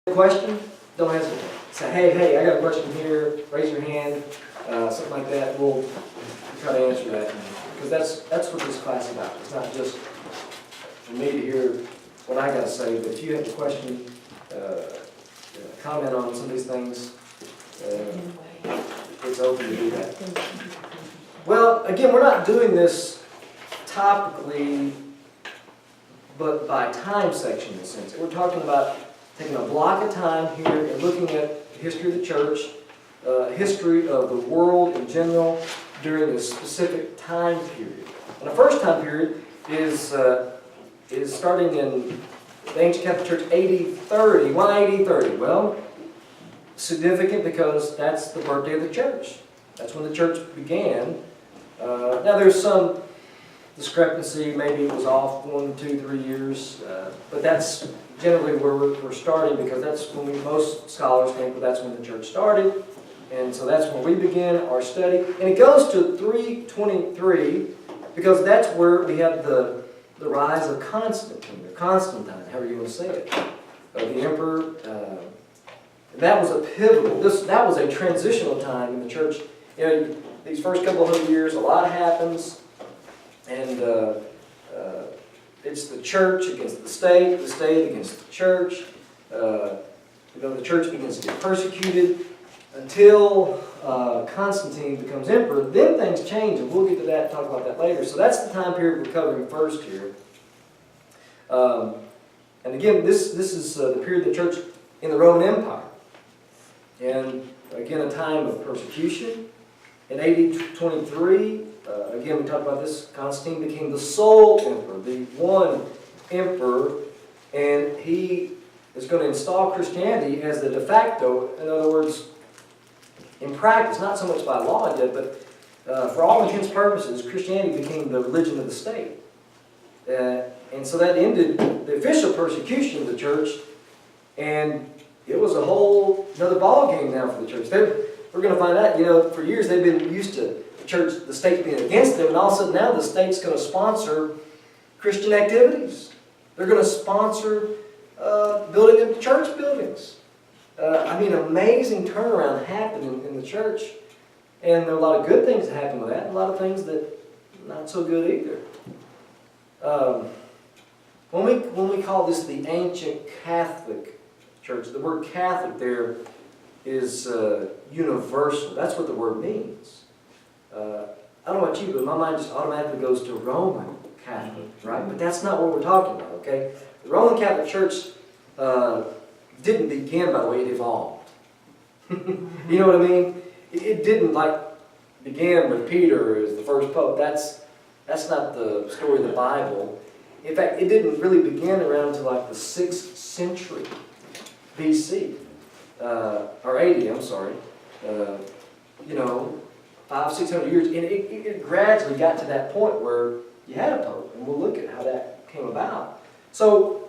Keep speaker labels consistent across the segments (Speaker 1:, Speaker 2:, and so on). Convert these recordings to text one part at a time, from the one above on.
Speaker 1: Question, don't hesitate. Say, hey, I got a question here. Raise your hand, something like that. We'll try to answer that because that's what this class is about. It's not just for me to hear what I got to say, but if you have a question, comment on some of these things, it's open to do that. Well, again, we're not doing this topically, but by time section in a sense. We're talking about taking a block of time here and looking at the history of the church, history of the world in general during a specific time period. And the first time period is starting in the ancient Catholic Church AD 30. Why AD 30? Well, significant because that's the birthday of the church. That's when the church began. Now there's some discrepancy, maybe it was off 1, 2, 3 years, but that's generally where we're starting because that's when most scholars think that's when the church started, and so that's when we begin our study. And it goes to 323 because that's where we have the rise of Constantine, or Constantine, however you want to say it, the emperor. That was a pivotal, that was a transitional time in the church. You know, these first couple of hundred years, a lot happens, and it's the church against the state against the church. The church begins to get persecuted until Constantine becomes emperor. Then things change, and we'll get to that and talk about that later. So that's the time period we're covering first here. And again, this is the period of the church in the Roman Empire. And again, a time of persecution. In AD 23, again, we talked about this, Constantine became the sole emperor, the one emperor, and he is going to install Christianity as the de facto, in other words, in practice, not so much by law yet, but for all intents and purposes, Christianity became the religion of the state. And so that ended the official persecution of the church, and it was a whole another ballgame now for the church. We're going to find out, for years they've been used to the state being against them, and all of a sudden now the state's going to sponsor Christian activities. They're going to sponsor building of church buildings. Amazing turnaround happened in the church, and there are a lot of good things that happen with that, and a lot of things that not so good either. When we call this the ancient Catholic Church, the word Catholic there is universal. That's what the word means. I don't know about you, but my mind just automatically goes to Roman Catholic, right? But that's not what we're talking about, okay? The Roman Catholic Church didn't begin, by the way, it evolved. You know what I mean? It didn't begin with Peter as the first pope. That's not the story of the Bible. In fact, it didn't really begin around until the 6th century BC. Or 80, I'm sorry. 500-600 years, and it gradually got to that point where you had a pope, and we'll look at how that came about. So,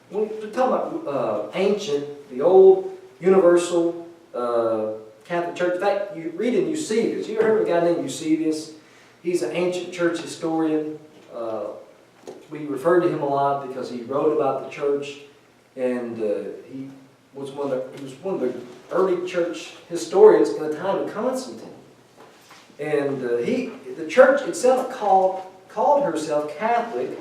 Speaker 1: when we're talking about ancient, the old, universal Catholic Church, in fact, you read in Eusebius. You ever heard of a guy named Eusebius? He's an ancient church historian. We refer to him a lot because he wrote about the church, and he was one of the early church historians in the time of Constantine. And the church itself called herself Catholic,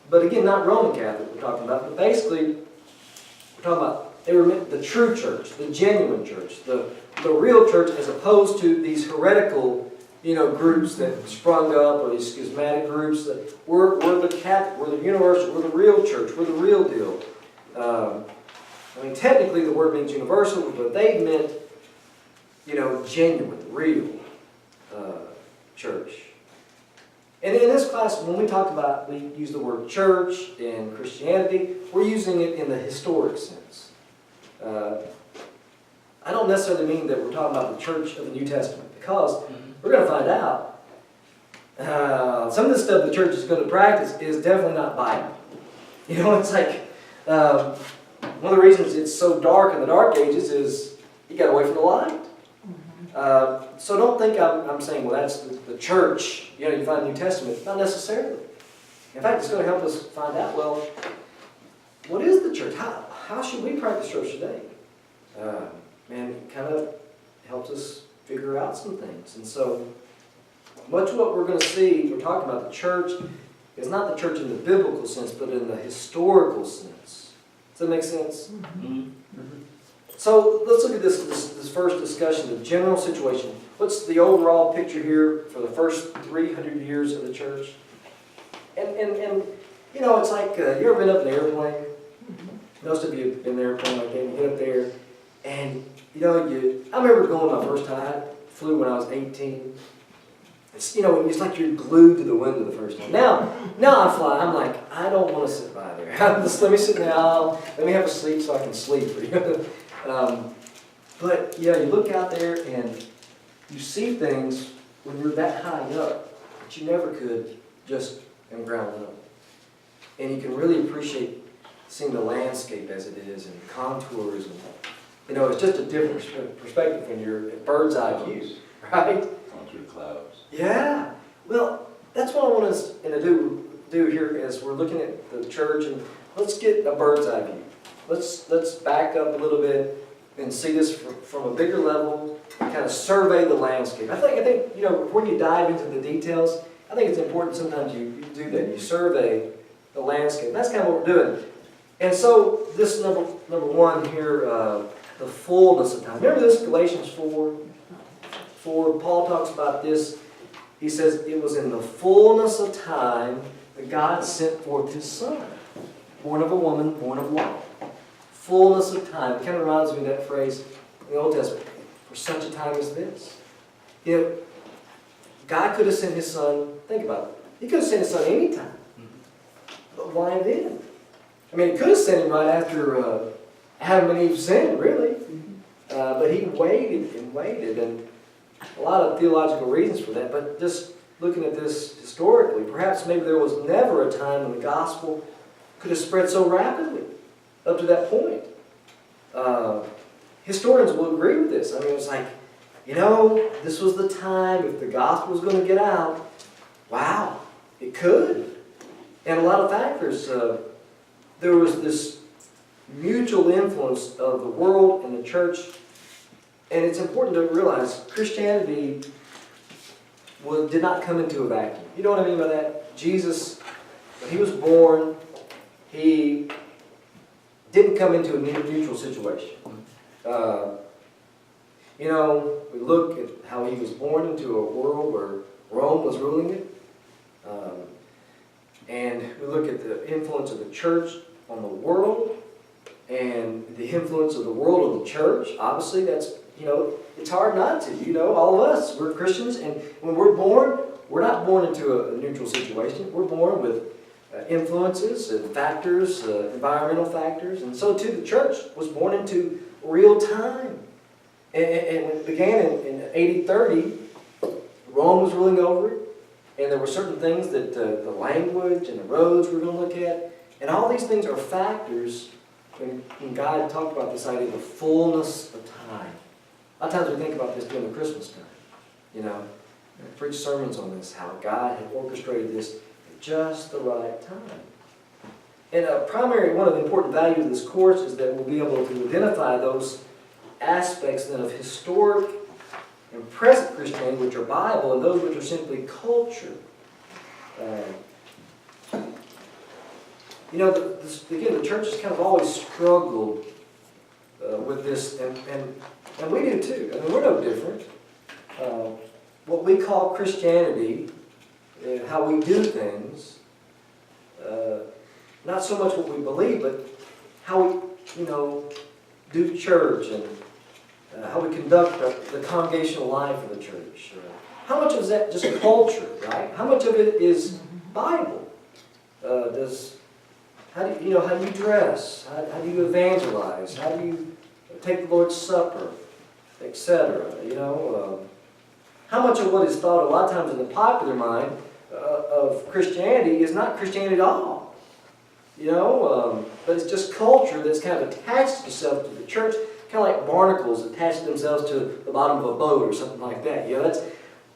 Speaker 1: but again, not Roman Catholic we're talking about, but basically, we're talking about, they were meant the true church, the genuine church, the real church, as opposed to these heretical, groups that sprung up, or these schismatic groups that we're the Catholic, we're the universal, we're the real church, we're the real deal. Technically the word means universal, but they meant, genuine, real church. And in this class, when we use the word church and Christianity, we're using it in the historic sense. I don't necessarily mean that we're talking about the church of the New Testament, because we're going to find out some of the stuff the church is going to practice is definitely not Bible. It's one of the reasons it's so dark in the Dark Ages is you got away from the light. So don't think I'm saying, well, that's the church, you find the New Testament. Not necessarily. In fact, it's going to help us find out, well, what is the church? how should we practice church today? Man, it kind of helps us figure out some things. And so, much of what we're going to see, we're talking about the church, is not the church in the biblical sense, but in the historical sense. Does that make sense? Mm-hmm. So let's look at this first discussion, the general situation. What's the overall picture here for the first 300 years of the church? And you know, it's like, you ever been up in an airplane? Most of you have been in an airplane like that. You get up there, and you know, I remember going my first time. I flew when I was 18. It's, you know, it's like you're glued to the window the first time. Now I fly. I'm like, I don't want to sit by there. Just let me sit in the aisle. Let me have a seat so I can sleep. But yeah, you look out there and you see things when you're that high up that you never could just in ground level. And you can really appreciate seeing the landscape as it is and contours and, you know, it's just a different perspective when you're at bird's eye view, right?
Speaker 2: Going through the clouds.
Speaker 1: Yeah. Well, that's what I want us to do here as we're looking at the church, and let's get a bird's eye view. Let's back up a little bit and see this from a bigger level, kind of survey the landscape. I think you know, before you dive into the details, I think it's important sometimes you do that. You survey the landscape. That's kind of what we're doing. And so this number one here, the fullness of time. Remember this, Galatians 4? Paul talks about this. He says, it was in the fullness of time that God sent forth His Son, born of a woman, born of law. Fullness of time. It kind of reminds me of that phrase in the Old Testament, for such a time as this. You know, God could have sent His Son, think about it, He could have sent His Son anytime. But why then? I mean, He could have sent Him right after Adam and Eve sinned, really. But He waited and waited, and a lot of theological reasons for that. But just looking at this historically, perhaps maybe there was never a time when the gospel could have spread so rapidly up to that point. Historians will agree with this. I mean, it's like, you know, this was the time, if the gospel was going to get out, wow, it could. And a lot of factors. There was this mutual influence of the world and the church. And it's important to realize Christianity did not come into a vacuum. You know what I mean by that? Jesus, when He was born, He didn't come into a neutral situation. You know, we look at how He was born into a world where Rome was ruling it. And we look at the influence of the church on the world and the influence of the world on the church. Obviously, that's, you know, it's hard not to. You know, all of us, we're Christians, and when we're born, we're not born into a neutral situation. We're born with influences and factors, environmental factors, and so too the church was born into real time. And when it began in AD 30, Rome was ruling over it, and there were certain things that the language and the roads we're going to look at, and all these things are factors when God talked about this idea of the fullness of time. A lot of times we think about this during the Christmas time. You know, I preach sermons on this, how God had orchestrated this at just the right time. And one of the important values of this course is that we'll be able to identify those aspects then of historic and present Christianity, which are Bible, and those which are simply culture. You know, again, the church has kind of always struggled with this, and we do too. I mean, we're no different. What we call Christianity, how we do things, not so much what we believe, but how we, you know, do church and how we conduct the congregational life of the church. How much of that just culture, right? How much of it is Bible? How do you dress? How do you evangelize? How do you take the Lord's Supper, etc.? You know, how much of what is thought a lot of times in the popular mind of Christianity is not Christianity at all? You know, but it's just culture that's kind of attached itself to the church, kind of like barnacles attach themselves to the bottom of a boat or something like that. You know, that's,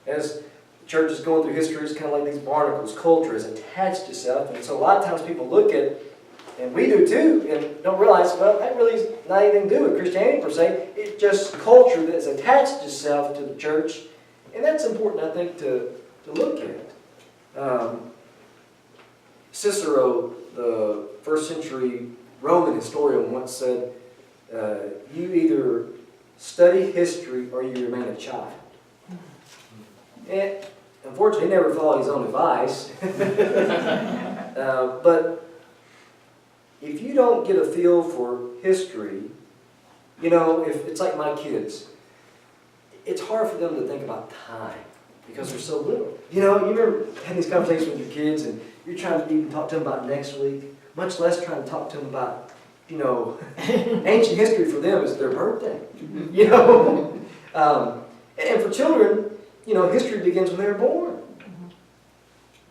Speaker 1: as the church is going through history, it's kind of like these barnacles. Culture has attached itself, and so a lot of times people look at And we do too, and don't realize, well, that really is not anything to do with Christianity per se. It's just culture that's attached itself to the church. And that's important, I think, to look at. Cicero, the first century Roman historian, once said, you either study history or you remain a child. And unfortunately, he never followed his own advice. But if you don't get a feel for history, you know, if it's like my kids, it's hard for them to think about time because they're so little. You know, you remember having these conversations with your kids and you're trying to even talk to them about next week, much less trying to talk to them about, you know, ancient history for them is their birthday. You know? And for children, you know, history begins when they're born.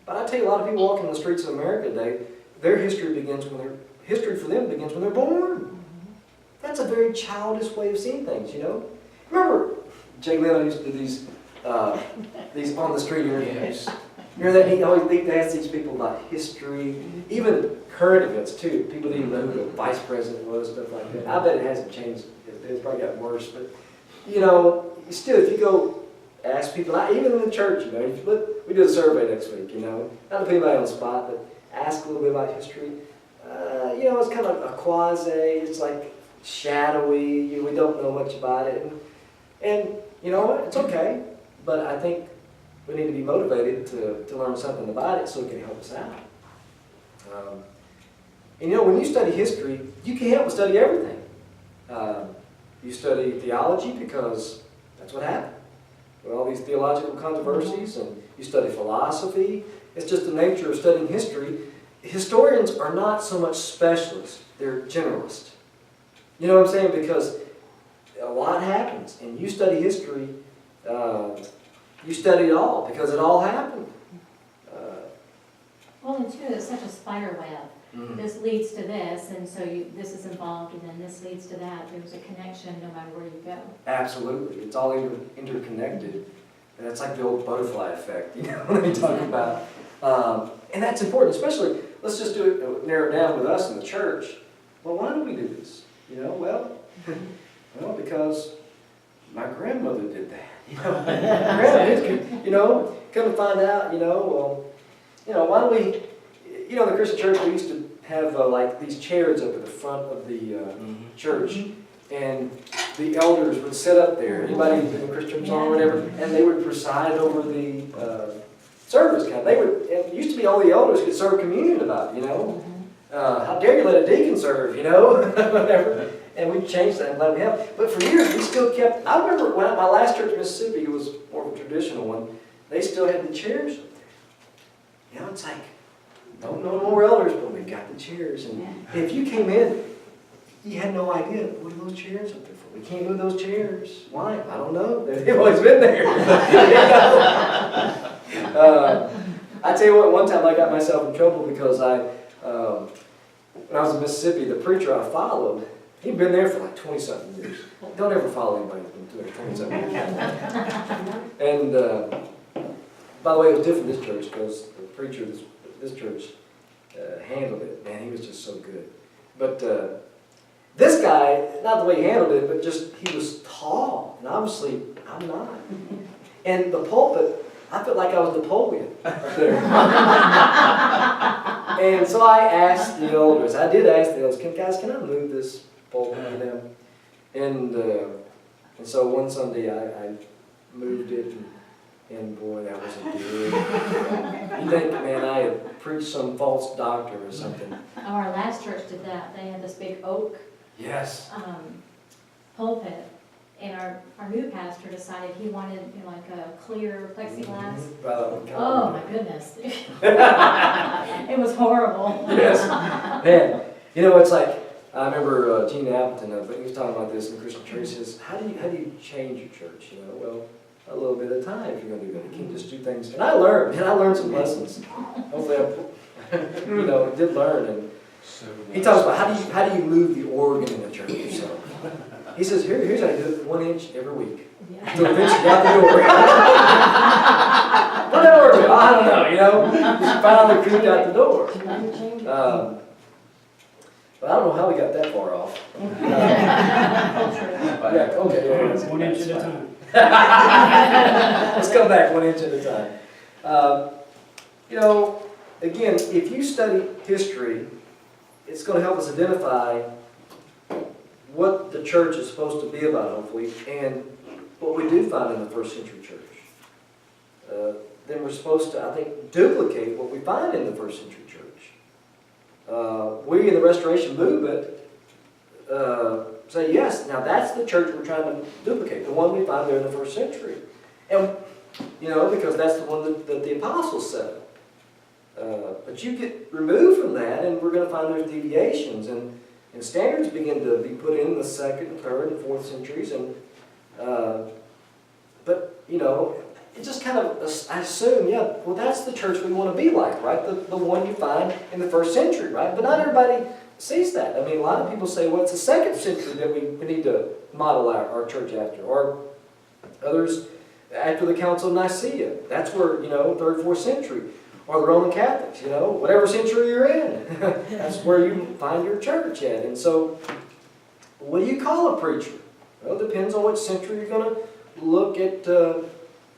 Speaker 1: But I tell you, a lot of people walking the streets of America today, their history for them begins when they're born. That's a very childish way of seeing things, you know? Remember, Jay Leno used to do these on the street interviews. Remember that? He always asked these people about history, even current events too. People didn't even know who the vice president was, stuff like that. I bet it hasn't changed. It's probably gotten worse. But, you know, still, if you go ask people, even in the church, you know, we do a survey next week, you know, not to put anybody on the spot, but ask a little bit about history. You know, it's kind of a quasi, it's like shadowy, we don't know much about it. And you know what, it's okay, but I think we need to be motivated to learn something about it so it can help us out. And you know, when you study history, you can't help but study everything. You study theology because that's what happened. With all these theological controversies, and you study philosophy. It's just the nature of studying history. Historians are not so much specialists, they're generalists. You know what I'm saying? Because a lot happens, and you study history, you study it all, because it all happened.
Speaker 2: Well, and too, it's such a spider web. This leads to this, and so this is involved, and then this leads to that. There's a connection no matter where you go. Absolutely.
Speaker 1: It's all interconnected. And it's like the old butterfly effect, you know, when we talk about. And that's important, especially, let's just narrow it down with us in the church. Well, why do we do this? You know, well, because my grandmother did that. You know, come to find out, why don't we, in the Christian church, we used to have like these chairs up at the front of the church, and the elders would sit up there. Anybody in the Christian church or whatever, and they would preside over the service. It used to be all the elders could serve communion about it, how dare you let a deacon serve, whatever. And we've changed that, and glad we have. But for years, we still kept. I remember when my last church in Mississippi, it was more of a traditional one. They still had the chairs up there. It's like, don't know more elders, but we've got the chairs. And if you came in, you had no idea, what are those chairs up there for? We can't move those chairs. Why? I don't know. They've always been there. I tell you what, one time I got myself in trouble because when I was in Mississippi, the preacher I followed, he'd been there for like 20-something years. Don't ever follow anybody who's been there 20-something years. And by the way, it was different this church because the preacher of this church handled it. Man, he was just so good. But this guy, not the way he handled it, but just he was tall. And obviously, I'm not. And the pulpit, I felt like I was Napoleon up there. And so I asked the elders, I did ask the elders, guys, can I move this pulpit, And so one Sunday I moved it, and boy, that wasn't good. You think, man, I had preached some false doctrine or something.
Speaker 2: Our last church did that. They had this big oak pulpit. And our new pastor decided he wanted like a clear plexiglass. Oh my goodness. It was horrible.
Speaker 1: Yes. Man, it's like, I remember Gene Appleton, I think he was talking about this in the Christian church. He says, how do you change your church? Well, a little bit at a time if you're going to do that. You can't just do things. And I learned some lessons. Hopefully I did learn. And he talks about how do you move the organ in the church yourself. He says, here's how you do it, 1 inch every week. Until eventually you got the door. Whatever, I don't know, just finally creeped out the door. Well, I don't know how we got that far off. Yeah, okay. Yeah,
Speaker 3: 1 inch at a time.
Speaker 1: Let's come back 1 inch at a time. You know, again, if you study history, it's going to help us identify what the church is supposed to be about, hopefully, and what we do find in the first century church. Then we're supposed to, I think, duplicate what we find in the first century church. We in the Restoration movement say, yes, now that's the church we're trying to duplicate, the one we find there in the first century. And, you know, because that's the one that the apostles set up. But you get removed from that, and we're going to find there's deviations, and standards begin to be put in the 2nd, and 3rd, and 4th centuries. And but you know, it just kind of, I assume, yeah, well, that's the church we want to be like, right? The one you find in the 1st century, right? But not everybody sees that. I mean, a lot of people say, well, it's the 2nd century that we need to model our church after, or others after the Council of Nicaea. That's where, you know, 3rd, 4th century. Or the Roman Catholics, you know, whatever century you're in. That's where you find your church at. And so, what do you call a preacher? Well, it depends on which century you're going to look at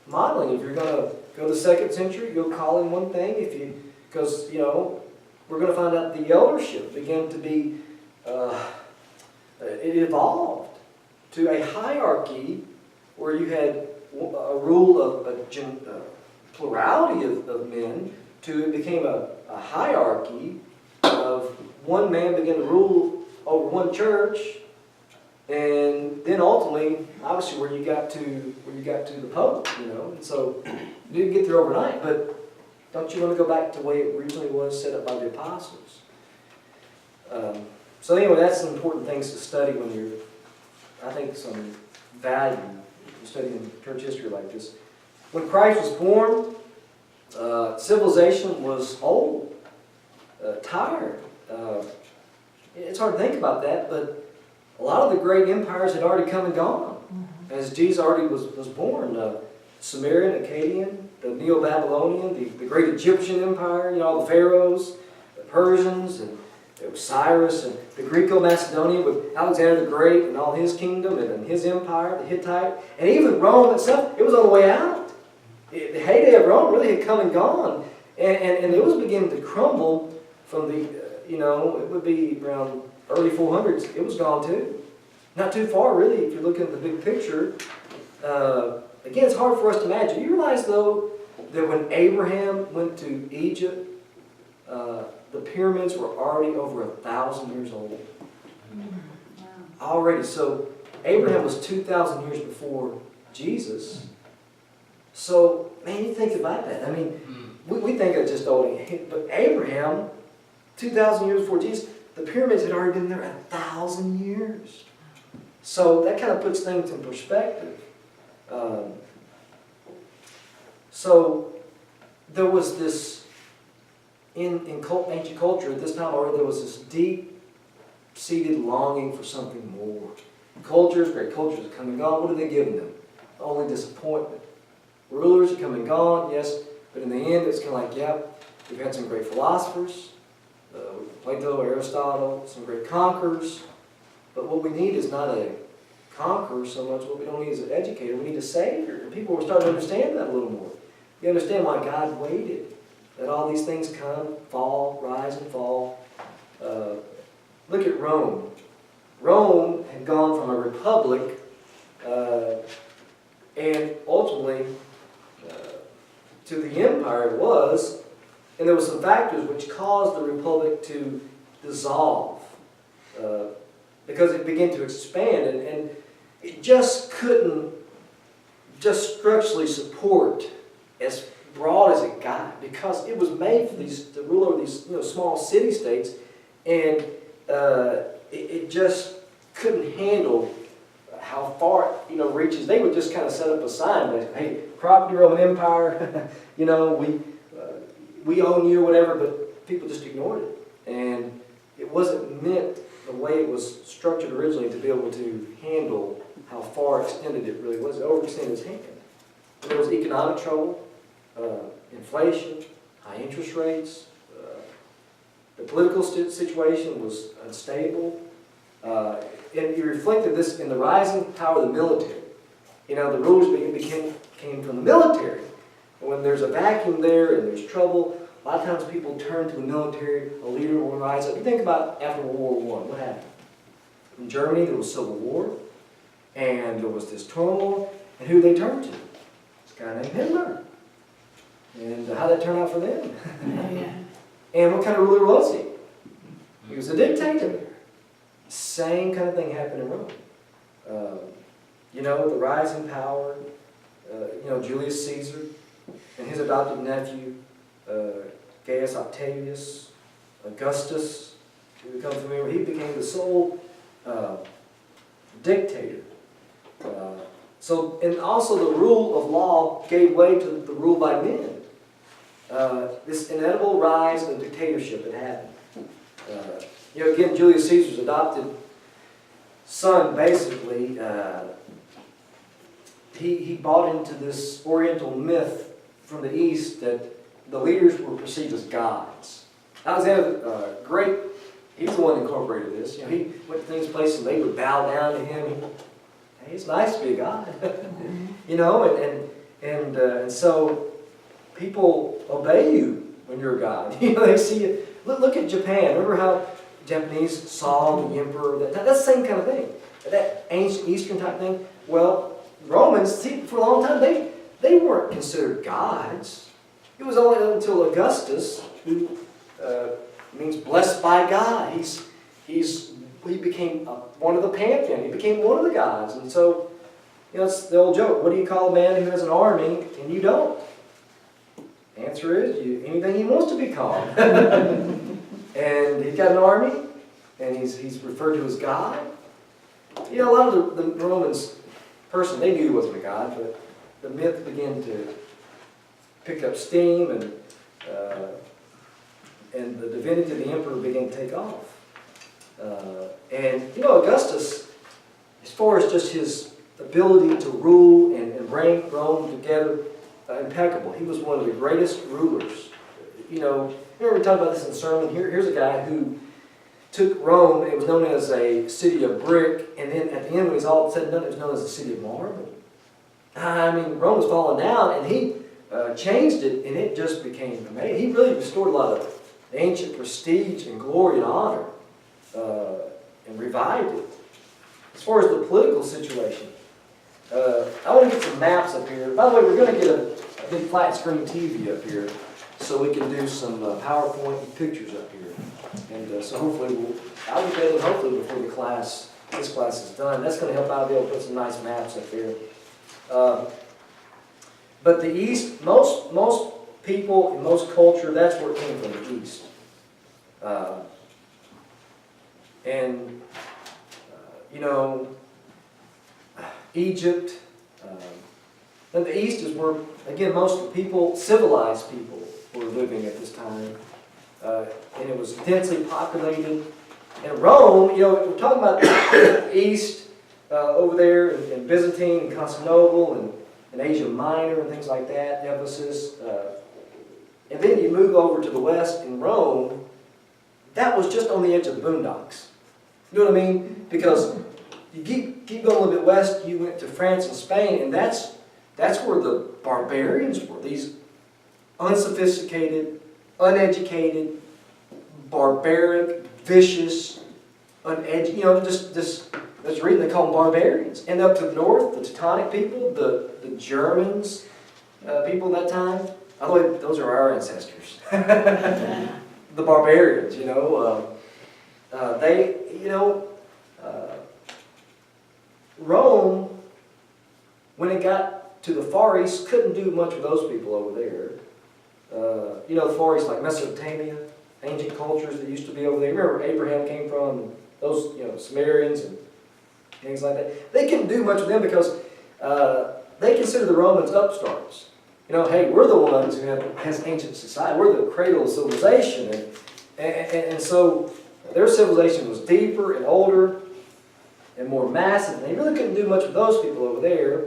Speaker 1: modeling. If you're going to go to the 2nd century, you'll call him one thing. Because, you know, we're going to find out the eldership began to be, it evolved to a hierarchy where you had a rule of a plurality of men, to it became a hierarchy of one man began to rule over one church, and then ultimately, obviously, where you got to the Pope, you know. And so you didn't get there overnight, but don't you want to go back to the way it originally was set up by the apostles? So anyway, that's some important things to study when you're, I think, some value in studying church history like this. When Christ was born, civilization was old, tired. It's hard to think about that, but a lot of the great empires had already come and gone. As Jesus already was born. Sumerian, Akkadian, the Neo-Babylonian, the great Egyptian empire, you know, all the pharaohs, the Persians, and there was Cyrus, and the Greco-Macedonian with Alexander the Great and all his kingdom and his empire, the Hittite, and even Rome itself, it was on the way out. The heyday of Rome really had come and gone, and it was beginning to crumble from the, you know, it would be around early 400s, it was gone too. Not too far, really, if you're looking at the big picture. Again, it's hard for us to imagine. You realize, though, that when Abraham went to Egypt, the pyramids were already over 1,000 years old. Already. So Abraham was 2,000 years before Jesus. So, man, you think about that. I mean, we think of just old, but Abraham, 2,000 years before Jesus, the pyramids had already been there 1,000 years. So that kind of puts things in perspective. So there was this, in ancient culture at this time already, there was this deep-seated longing for something more. Cultures, great cultures, have come and gone. What are they giving them? Only disappointment. Rulers have come and gone, yes, but in the end it's kind of like, yeah, we've had some great philosophers, Plato, Aristotle, some great conquerors, but what we need is not a conqueror so much. What we don't need is an educator. We need a savior. And people are starting to understand that a little more. You understand why God waited, that all these things come, fall, rise and fall. Look at Rome. Rome had gone from a republic and ultimately to the empire it was, and there were some factors which caused the republic to dissolve because it began to expand, and it just couldn't just structurally support as broad as it got, because it was made for these to rule over these small city-states, and it just couldn't handle how far it reaches. They would just kind of set up a sign, basically, hey, property Roman Empire, we own you or whatever, but people just ignored it. And it wasn't meant the way it was structured originally to be able to handle how far extended it really was. It overextended its hand. And there was economic trouble, inflation, high interest rates. The political situation was unstable. And it reflected this in the rising power of the military. You know, the rulers came from the military. And when there's a vacuum there and there's trouble, a lot of times people turn to the military, a leader will rise up. You think about after World War I, what happened? In Germany, there was civil war, and there was this turmoil, and who they turned to? This guy named Hitler. And how did that turn out for them? And what kind of ruler was he? He was a dictator. Same kind of thing happened in Rome. You know, the rising power, you know, Julius Caesar and his adopted nephew, Gaius Octavius, Augustus, who becomes familiar, he became the sole dictator. And also the rule of law gave way to the rule by men. This inevitable rise of dictatorship that happened. You know, again, Julius Caesar's adopted son, basically, he bought into this Oriental myth from the East that the leaders were perceived as gods. Alexander Great, he's the one who incorporated this. You know, he went to these places and they would bow down to him. Hey, it's nice to be a god. You know, and so people obey you when you're a god. You know, they see you. Look at Japan. Remember how Japanese saw the emperor? That's the same kind of thing. That ancient Eastern type thing. Well, Romans, see, for a long time, they weren't considered gods. It was only until Augustus, who means blessed by God, he became one of the pantheon. He became one of the gods. And so, you know, it's the old joke. What do you call a man who has an army and you don't? The answer is anything he wants to be called. And he's got an army, and he's referred to as God. You know, a lot of the Romans, personally, they knew he wasn't a god, but the myth began to pick up steam, and the divinity of the emperor began to take off. And, you know, Augustus, as far as just his ability to rule and bring Rome together, impeccable. He was one of the greatest rulers. You know, remember we talked about this in the sermon? Here's a guy who took Rome. It was known as a city of brick, and then at the end, when it was all said and done, it was known as a city of marble. I mean, Rome was falling down, and he changed it, and it just became amazing. He really restored a lot of ancient prestige and glory and honor, and revived it. As far as the political situation, I want to get some maps up here. By the way, we're going to get a big flat screen TV up here so we can do some PowerPoint pictures up here. And so hopefully I'll get that hopefully before this class is done. That's going to help out be able to put some nice maps up here. But the East, most people in most culture, that's where it came from, the East. You know, Egypt, and the East is where, again, most people, civilized people, were living at this time. And it was densely populated. And Rome, you know, we're talking about the East over there in Byzantine and Constantinople and Asia Minor and things like that, Ephesus. And then you move over to the West in Rome, that was just on the edge of the boondocks. You know what I mean? Because you keep going a little bit west, you went to France and Spain, and that's where the barbarians were. These unsophisticated, uneducated, barbaric, vicious, uneducated, you know, just that's reading, they call them barbarians. And up to the north, the Teutonic people, the Germans, people at that time, by the way, those are our ancestors. The barbarians, you know, they, you know, Rome, when it got to the Far East, couldn't do much with those people over there. You know, the Far East, like Mesopotamia, ancient cultures that used to be over there. Remember, Abraham came from those, you know, Sumerians and things like that. They couldn't do much with them because they consider the Romans upstarts. You know, hey, we're the ones who has ancient society. We're the cradle of civilization. And so their civilization was deeper and older and more massive. And they really couldn't do much with those people over there.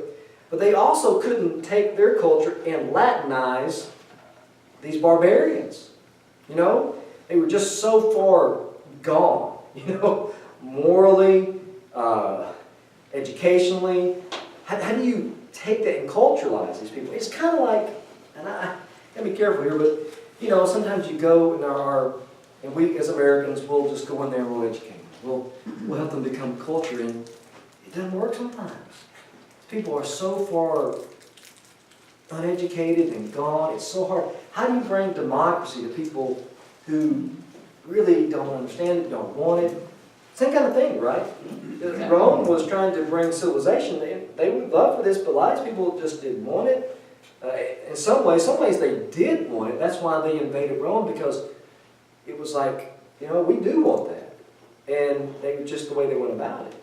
Speaker 1: But they also couldn't take their culture and Latinize these barbarians. You know, they were just so far gone, morally, educationally. How do you take that and culturalize these people? It's kind of like, and I gotta be careful here, but sometimes you go and we as Americans will just go in there and we'll educate them. We'll help them become culture, and it doesn't work sometimes. People are so far uneducated and gone. It's so hard. How do you bring democracy to people who really don't understand it, don't want it? Same kind of thing, right? Rome was trying to bring civilization. They would love for this, but a lot of people just didn't want it. In some ways they did want it. That's why they invaded Rome, because it was like, we do want that. And they were just the way they went about it.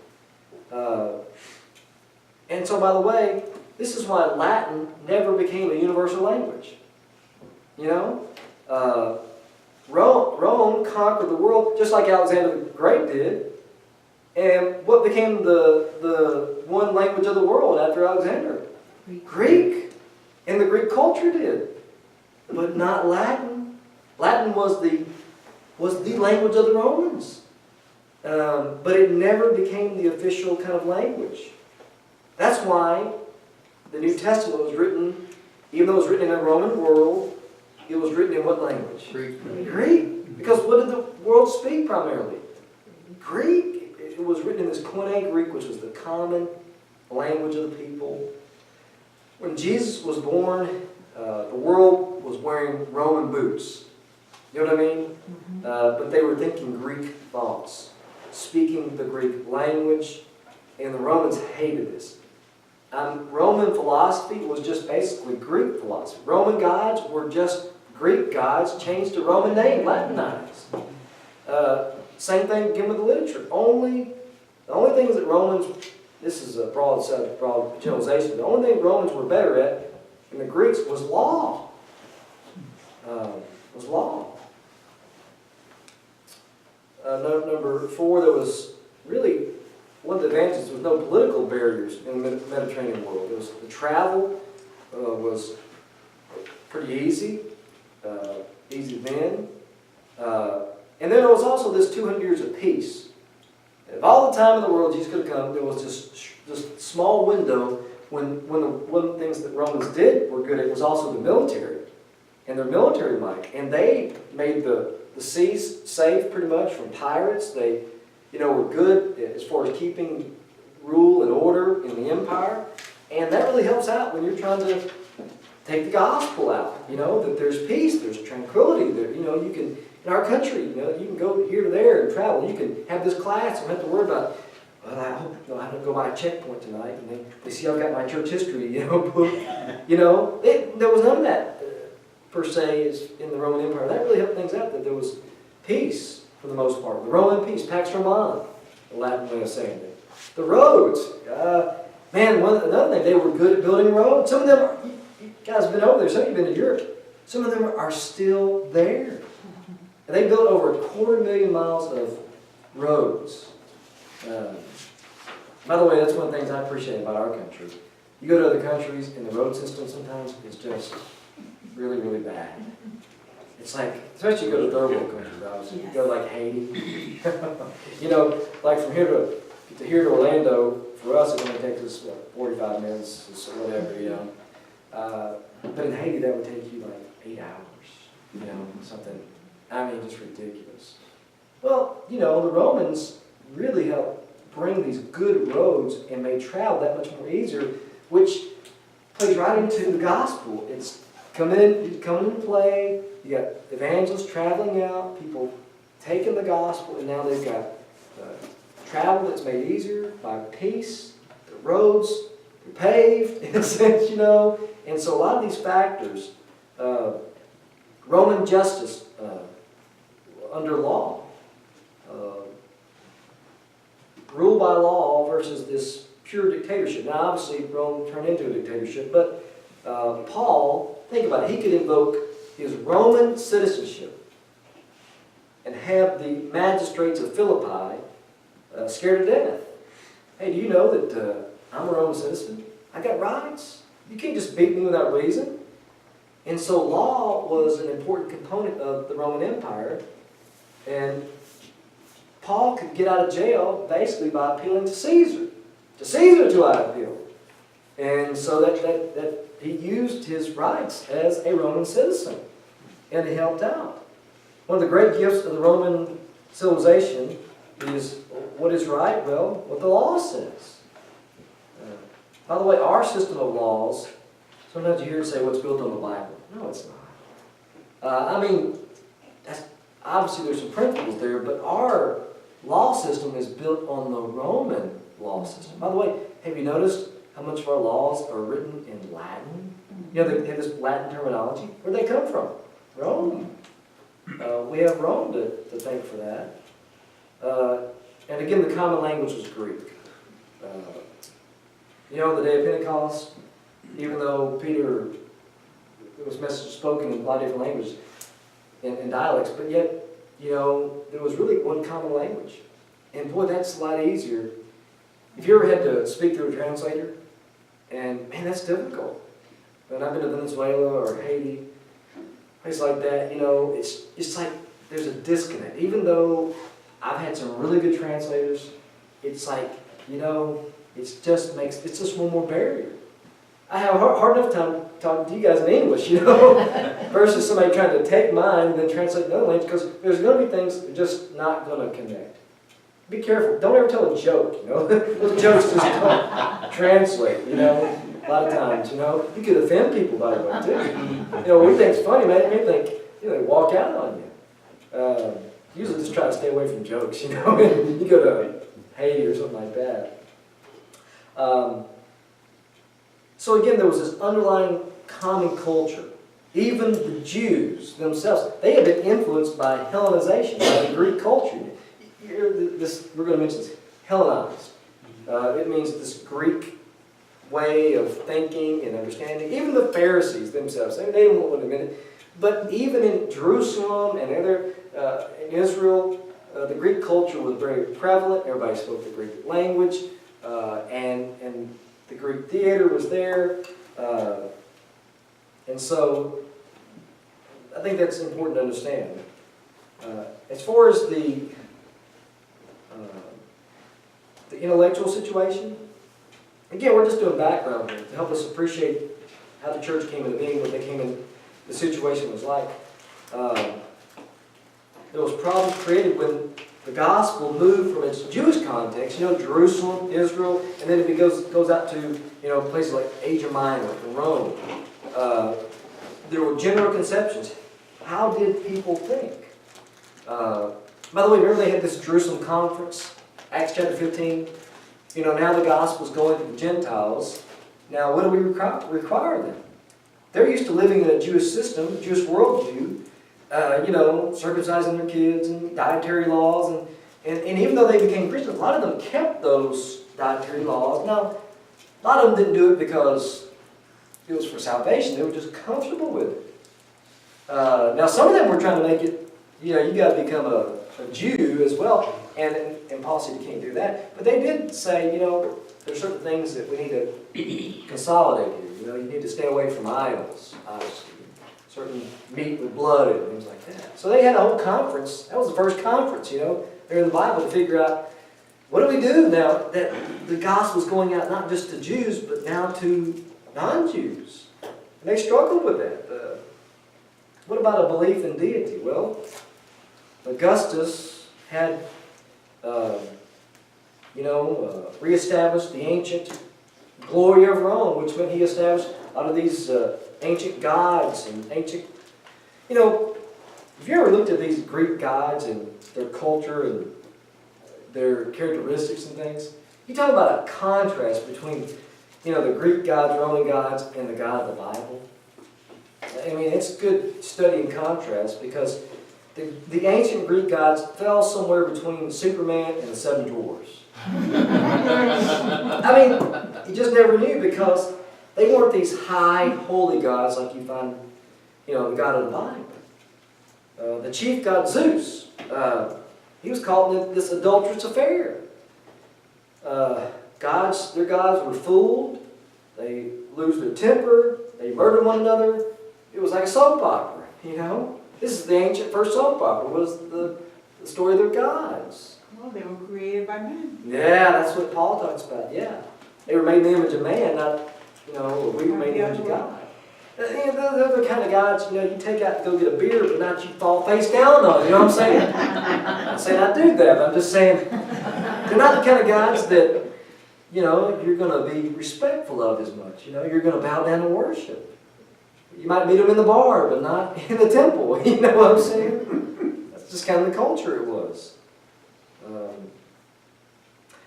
Speaker 1: And so, by the way, this is why Latin never became a universal language. Rome conquered the world just like Alexander the Great did. And what became the one language of the world after Alexander? Greek. And the Greek culture did. But not Latin. Latin was the language of the Romans. But it never became the official kind of language. That's why the New Testament was written, even though it was written in a Roman world, it was written in what language? Greek. Because what did the world speak primarily? Greek. It was written in this Koine Greek, which was the common language of the people. When Jesus was born, the world was wearing Roman boots. You know what I mean? But they were thinking Greek thoughts, speaking the Greek language, and the Romans hated this. Roman philosophy was just basically Greek philosophy. Roman gods were just Greek gods changed to Roman name, Latinized. Same thing again with the literature. The only things that Romans, this is a broad generalization, the only thing Romans were better at than the Greeks was law. Number 4, there was really one of the advantages was no political barriers in the Mediterranean world. The travel was pretty easy then. And then there was also this 200 years of peace. If all the time in the world Jesus could have come, there was this small window when one of the things that Romans did were good at was also the military and their military might. And they made the seas safe pretty much from pirates. They were good as far as keeping rule and order in the empire. And that really helps out when you're trying to take the gospel out. That there's peace, there's tranquility. There, you can, in our country, you can go here to there and travel. You can have this class and don't have to worry about, well, I hope I don't go by a checkpoint tonight. And they see I've got my church history, book. There was none of that, per se, is in the Roman Empire. That really helped things out, that there was peace. For the most part. The Roman peace, Pax Romana, the Latin way of saying it. The roads. Another thing, they were good at building roads. Some of them, you guys have been over there, some of you have been to Europe. Some of them are still there. And they built over 250,000 miles of roads. By the way, that's one of the things I appreciate about our country. You go to other countries, and the road system sometimes is just really, really bad. It's like, especially you go to third world countries, obviously. You go like Haiti. Like from here to Orlando, for us it only takes us 45 minutes or whatever, But in Haiti that would take you like 8 hours, something, just ridiculous. Well, the Romans really helped bring these good roads and made travel that much more easier, which plays right into the gospel. It's come into play. You got evangelists traveling out, people taking the gospel, and now they've got travel that's made easier by peace. The roads are paved, in a sense, And so a lot of these factors, Roman justice under law, rule by law versus this pure dictatorship. Now, obviously, Rome turned into a dictatorship, but Paul, think about it, he could invoke his Roman citizenship and have the magistrates of Philippi scared to death. Hey, do you know that I'm a Roman citizen? I got rights. You can't just beat me without reason. And so law was an important component of the Roman Empire. And Paul could get out of jail basically by appealing to Caesar. To Caesar to I appeal. And so that he used his rights as a Roman citizen. And he helped out. One of the great gifts of the Roman civilization is what is right? Well, what the law says. By the way, our system of laws, sometimes you hear it say, what's built on the Bible. No, it's not. I mean, obviously there's some principles there, but our law system is built on the Roman law system. By the way, have you noticed how much of our laws are written in Latin? You know, they have this Latin terminology. Where'd they come from? Rome. We have Rome to thank for that. And again, the common language was Greek. You know, on the day of Pentecost, even though Peter, there was message spoken in a lot of different languages and dialects, but yet, you know, there was really one common language. And boy, that's a lot easier. If you ever had to speak through a translator, and man, that's difficult. When I've been to Venezuela or Haiti, places like that, you know, it's like there's a disconnect. Even though I've had some really good translators, it's like, you know, it's just one more barrier. I have a hard enough time talking to you guys in English, you know, versus somebody trying to take mine and then translate another language, because there's going to be things that are just not going to connect. Be careful. Don't ever tell a joke, you know. Those jokes just don't translate, you know, a lot of times, you know. You could offend people, by the way, too. You know, we think it's funny, man. They think, you know, they walk out on you. Usually just try to stay away from jokes, you know. You go to Haiti or something like that. So again, there was this underlying common culture. Even the Jews themselves, they had been influenced by Hellenization, by the Greek culture. We're going to mention this, Hellenized. It means this Greek way of thinking and understanding. Even the Pharisees themselves, they didn't want to admit it. But even in Jerusalem and in Israel, the Greek culture was very prevalent. Everybody spoke the Greek language. And the Greek theater was there. And so I think that's important to understand. As far as the intellectual situation, again, we're just doing background here to help us appreciate how the church came into being, what they came in, the situation was like. There was problems created when the gospel moved from its Jewish context, you know, Jerusalem, Israel, and then it goes out to, you know, places like Asia Minor and Rome. There were general conceptions. How did people think? By the way, remember they had this Jerusalem conference, Acts chapter 15? You know, now the gospel's going to the Gentiles. Now, what do we require them? They're used to living in a Jewish system, Jewish worldview, you know, circumcising their kids and dietary laws. And even though they became Christians, a lot of them kept those dietary laws. Now, a lot of them didn't do it because it was for salvation. They were just comfortable with it. Now, some of them were trying to make it, you know, you got to become a Jew as well. And Paul said you can't do that. But they did say, you know, there's certain things that we need to consolidate here. You know, you need to stay away from idols, obviously. Certain meat with blood and things like that. So they had a whole conference. That was the first conference, you know, there in the Bible to figure out, what do we do now that the gospel is going out not just to Jews, but now to non-Jews? And they struggled with that. What about a belief in deity? Well, Augustus had, reestablished the ancient glory of Rome, which meant he established a lot of these ancient gods and ancient, you know, have you ever looked at these Greek gods and their culture and their characteristics and things? You talk about a contrast between, you know, the Greek gods, Roman gods, and the God of the Bible. I mean, it's good study in contrast because the ancient Greek gods fell somewhere between Superman and the Seven Dwarfs. I mean, you just never knew because they weren't these high, holy gods like you find, you know, the God of the Bible. The chief god Zeus, he was caught in this adulterous affair. Their gods were fooled. They lose their temper. They murder one another. It was like a soap opera, you know. This is the ancient first soap opera. Was the the story of their gods.
Speaker 3: Well, they were created by men.
Speaker 1: Yeah, that's what Paul talks about, yeah. They were made in the image of man, not, we were made in the image of God. They're the kind of gods, you take out to go get a beer, but not you fall face down on, you know what I'm saying? I'm not saying I do that, but I'm just saying, they're not the kind of gods that, you're going to be respectful of as much. You're going to bow down and worship. You might meet them in the bar, but not in the temple, you know what I'm saying? That's just kind of the culture it was.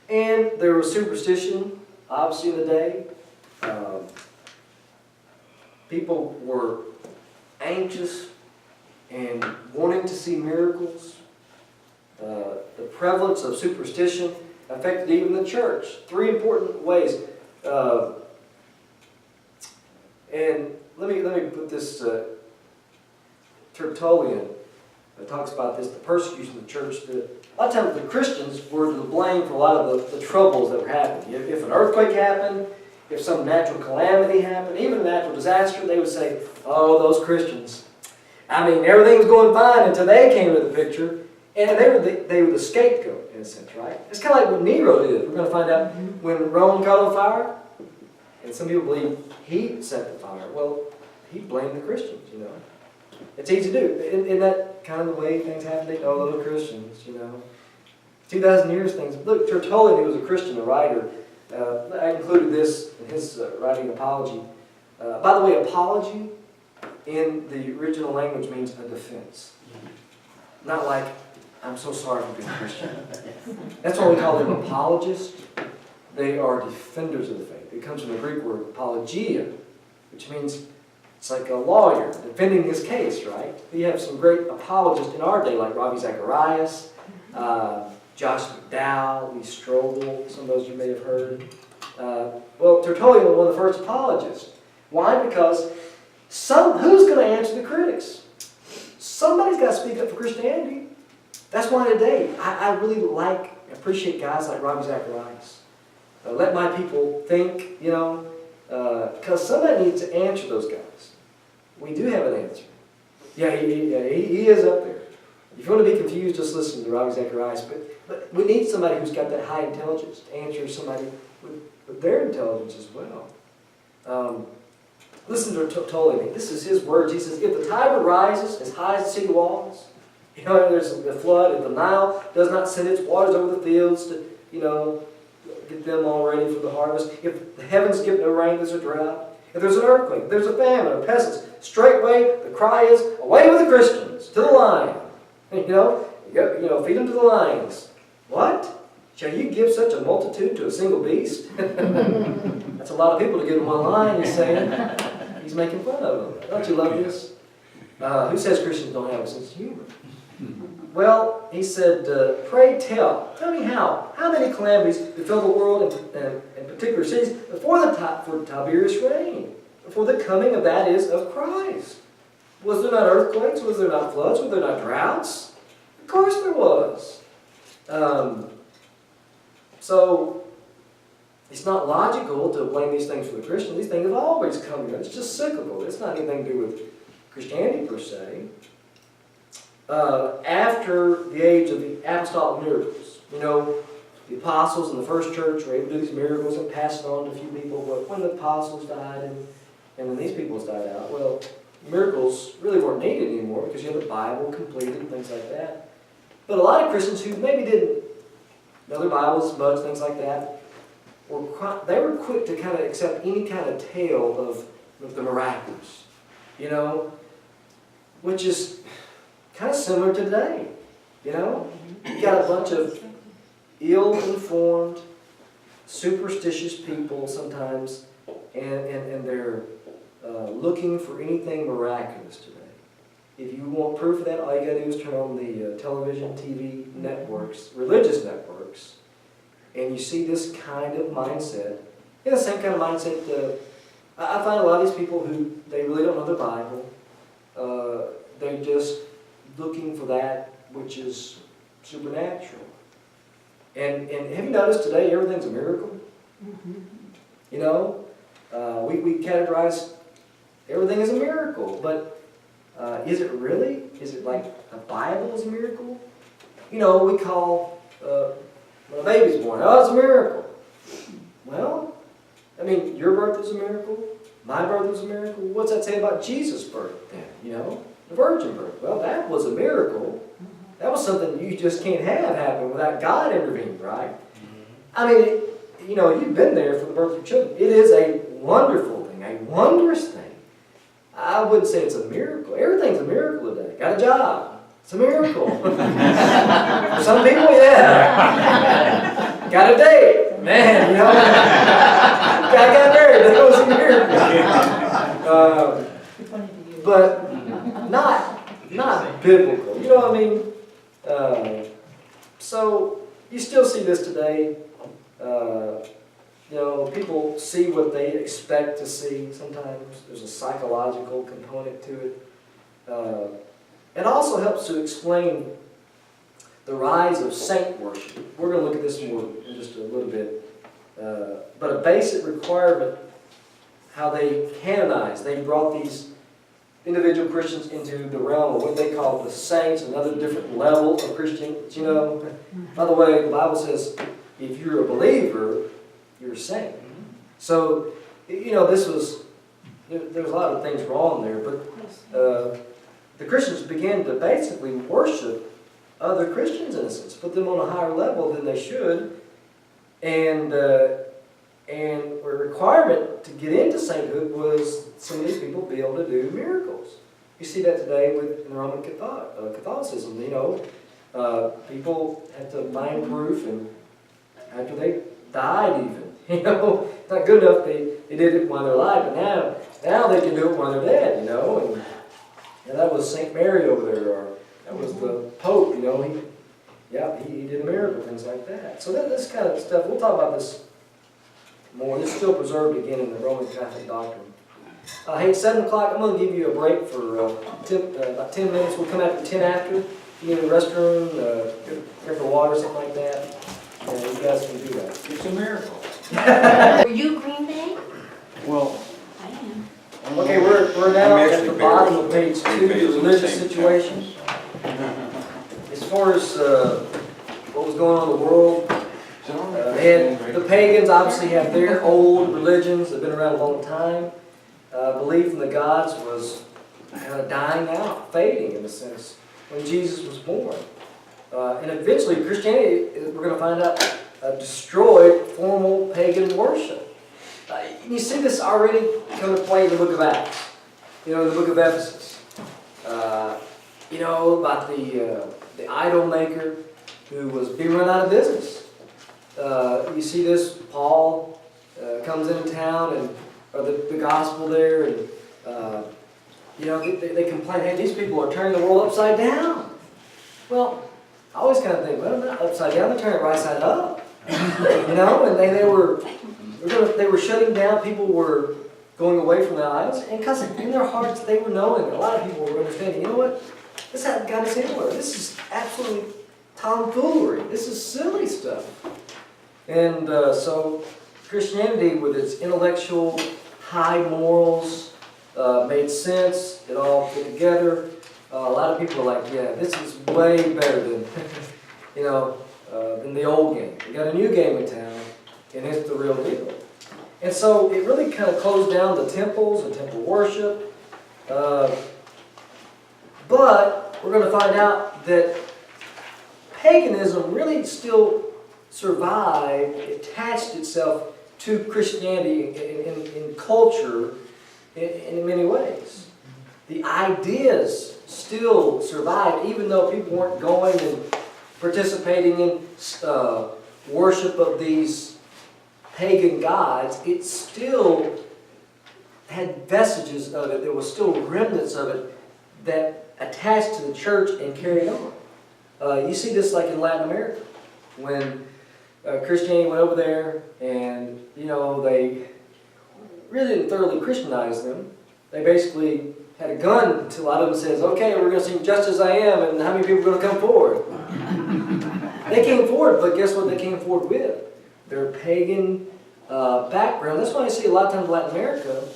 Speaker 1: And there was superstition, obviously, in the day. People were anxious and wanting to see miracles. The prevalence of superstition affected even the church. 3 important ways. And let me put this. Tertullian talks about this, the persecution of the church. A lot of times the Christians were to blame for a lot of the troubles that were happening. If an earthquake happened, if some natural calamity happened, even a natural disaster, they would say, oh, those Christians. I mean, everything's going fine until they came into the picture, and they were the scapegoat, in a sense, right? It's kind of like what Nero did. We're going to find out when Rome caught on fire, and some people believe he set the fire. Well, he blamed the Christians, It's easy to do. In that kind of the way things happen, they know those Christians, 2,000 years things. Look, Tertullian, who was a Christian, a writer, I included this in his writing Apology. By the way, apology in the original language means a defense. Not like, I'm so sorry for being a Christian. That's why we call them apologists. They are defenders of the faith. It comes from the Greek word apologia, which means it's like a lawyer defending his case, right? We have some great apologists in our day, like Ravi Zacharias, Josh McDowell, Lee Strobel, some of those you may have heard. Well, Tertullian was one of the first apologists. Why? Because who's going to answer the critics? Somebody's got to speak up for Christianity. That's why today I really appreciate guys like Ravi Zacharias. Let my people think, because somebody needs to answer those guys. We do have an answer. Yeah, he is up there. If you want to be confused, just listen to Ravi Zacharias. But we need somebody who's got that high intelligence to answer somebody with their intelligence as well. Listen to Tertullian. This is his words. He says, if the Tiber rises as high as the city walls, there's a flood. If the Nile does not send its waters over the fields to, get them all ready for the harvest. If the heavens give no rain, there's a drought. If there's an earthquake, if there's a famine or pestilence, straightway the cry is, away with the Christians, to the lion. Feed them to the lions. What? Shall you give such a multitude to a single beast? That's a lot of people to give in one lion, he's saying. He's making fun of them. Don't you love this? Who says Christians don't have a sense of humor? Well, he said, pray tell me how many calamities befell the world and particular cities before Tiberius' reign, before the coming of that is of Christ. Was there not earthquakes? Was there not floods? Were there not droughts? Of course there was. So, it's not logical to blame these things for the Christians. These things have always come here. It's just cyclical. It's not anything to do with Christianity per se. After the age of the apostolic miracles, the apostles in the first church were able to do these miracles and pass it on to a few people. But when the apostles died and then these people died out, well, miracles really weren't needed anymore because you had the Bible completed and things like that. But a lot of Christians who maybe didn't know their Bibles much, things like that, they were quick to kind of accept any kind of tale of the miraculous, which is kind of similar to today, You got a bunch of ill-informed, superstitious people sometimes, and they're looking for anything miraculous today. If you want proof of that, all you got to do is turn on the television, TV networks, religious networks, and you see this kind of mindset. The same kind of mindset. I find a lot of these people who, they really don't know the Bible. They're just looking for that which is supernatural. And have you noticed today everything's a miracle? Mm-hmm. We categorize everything as a miracle, but is it really? Is it like the Bible is a miracle? we call when a baby's born, oh, it's a miracle. Well, I mean, your birth is a miracle. My birth was a miracle. What's that say about Jesus' birth then? The virgin birth. Well, that was a miracle. That was something you just can't have happen without God intervening, right? I mean, you've been there for the birth of your children. It is a wonderful thing, a wondrous thing. I wouldn't say it's a miracle. Everything's a miracle today. Got a job. It's a miracle. For some people, yeah. Got a date. Man, guy got married. That was a miracle. But not biblical. You know what I mean? So you still see this today. People see what they expect to see. Sometimes there's a psychological component to it. It also helps to explain the rise of saint worship. We're going to look at this more in just a little bit. But a basic requirement, how they canonized, they brought these individual Christians into the realm of what they call the saints, another different level of Christians. By the way, the Bible says if you're a believer, you're a saint. So, there was a lot of things wrong there, but the Christians began to basically worship other Christians, in a sense, put them on a higher level than they should, and a requirement to get into sainthood was some of these people be able to do miracles. You see that today with the Roman Catholicism. People had to find proof, and after they died, even. It's not good enough they did it while they're alive, but now they can do it while they're dead. And that was Saint Mary over there, or that was the Pope. He did a miracle, things like that. So this kind of stuff, we'll talk about this more. It's still preserved again in the Roman Catholic doctrine. Hey, it's 7 o'clock. I'm going to give you a break for about 10 minutes. We'll come after 10 after. If you need a restroom, grab the water, something like that. And you guys can do that.
Speaker 4: It's a miracle.
Speaker 2: Were you Green Bay?
Speaker 4: Well,
Speaker 2: I am.
Speaker 1: Okay, we're now at the bottom of page 2, the religious situation. As far as what was going on in the world, and the pagans obviously have their old religions that have been around a long time. Belief in the gods was kind of dying out, fading in a sense, when Jesus was born. And eventually Christianity, we're going to find out, destroyed formal pagan worship. You see this already come to play in the book of Acts. In the book of Ephesus. About the idol maker who was being run out of business. You see this, Paul comes into town, or the gospel there, and they complain, hey, these people are turning the world upside down. Well, I always kind of think, well, not upside down, they're turning it right side up. And they were shutting down, people were going away from the idols, and because in their hearts they were knowing, a lot of people were understanding, you know what, this got us anywhere. This is absolutely tomfoolery. This is silly stuff. And so Christianity, with its intellectual, high morals, made sense. It all fit together. A lot of people are like, yeah, this is way better than, than the old game. We got a new game in town, and it's the real deal. And so it really kind of closed down the temples and temple worship. But we're going to find out that paganism really still survived, attached itself to Christianity in culture in many ways. The ideas still survived, even though people weren't going and participating in worship of these pagan gods. It still had vestiges of it. There was still remnants of it that attached to the church and carried on. You see this like in Latin America, when Christianity went over there, and they really didn't thoroughly Christianize them. They basically had a gun until a lot of them says, okay, we're going to sing Just As I Am, and how many people are going to come forward? They came forward, but guess what they came forward with? Their pagan background. That's why I see a lot of times in Latin America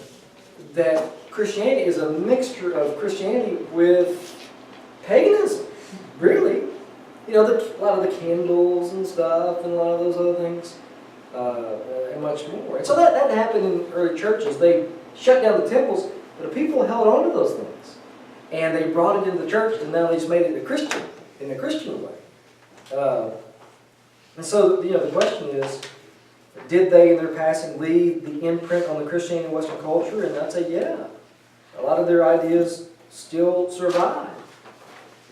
Speaker 1: that Christianity is a mixture of Christianity with paganism, really. you know, a lot of the candles and stuff and a lot of those other things, and much more. And so that happened in early churches. They shut down the temples, but the people held on to those things. And they brought it into the church, and now they just made it in a Christian way. And so, you know, the question is, did they in their passing leave the imprint on the Christianity and Western culture? And I'd say, yeah. A lot of their ideas still survive.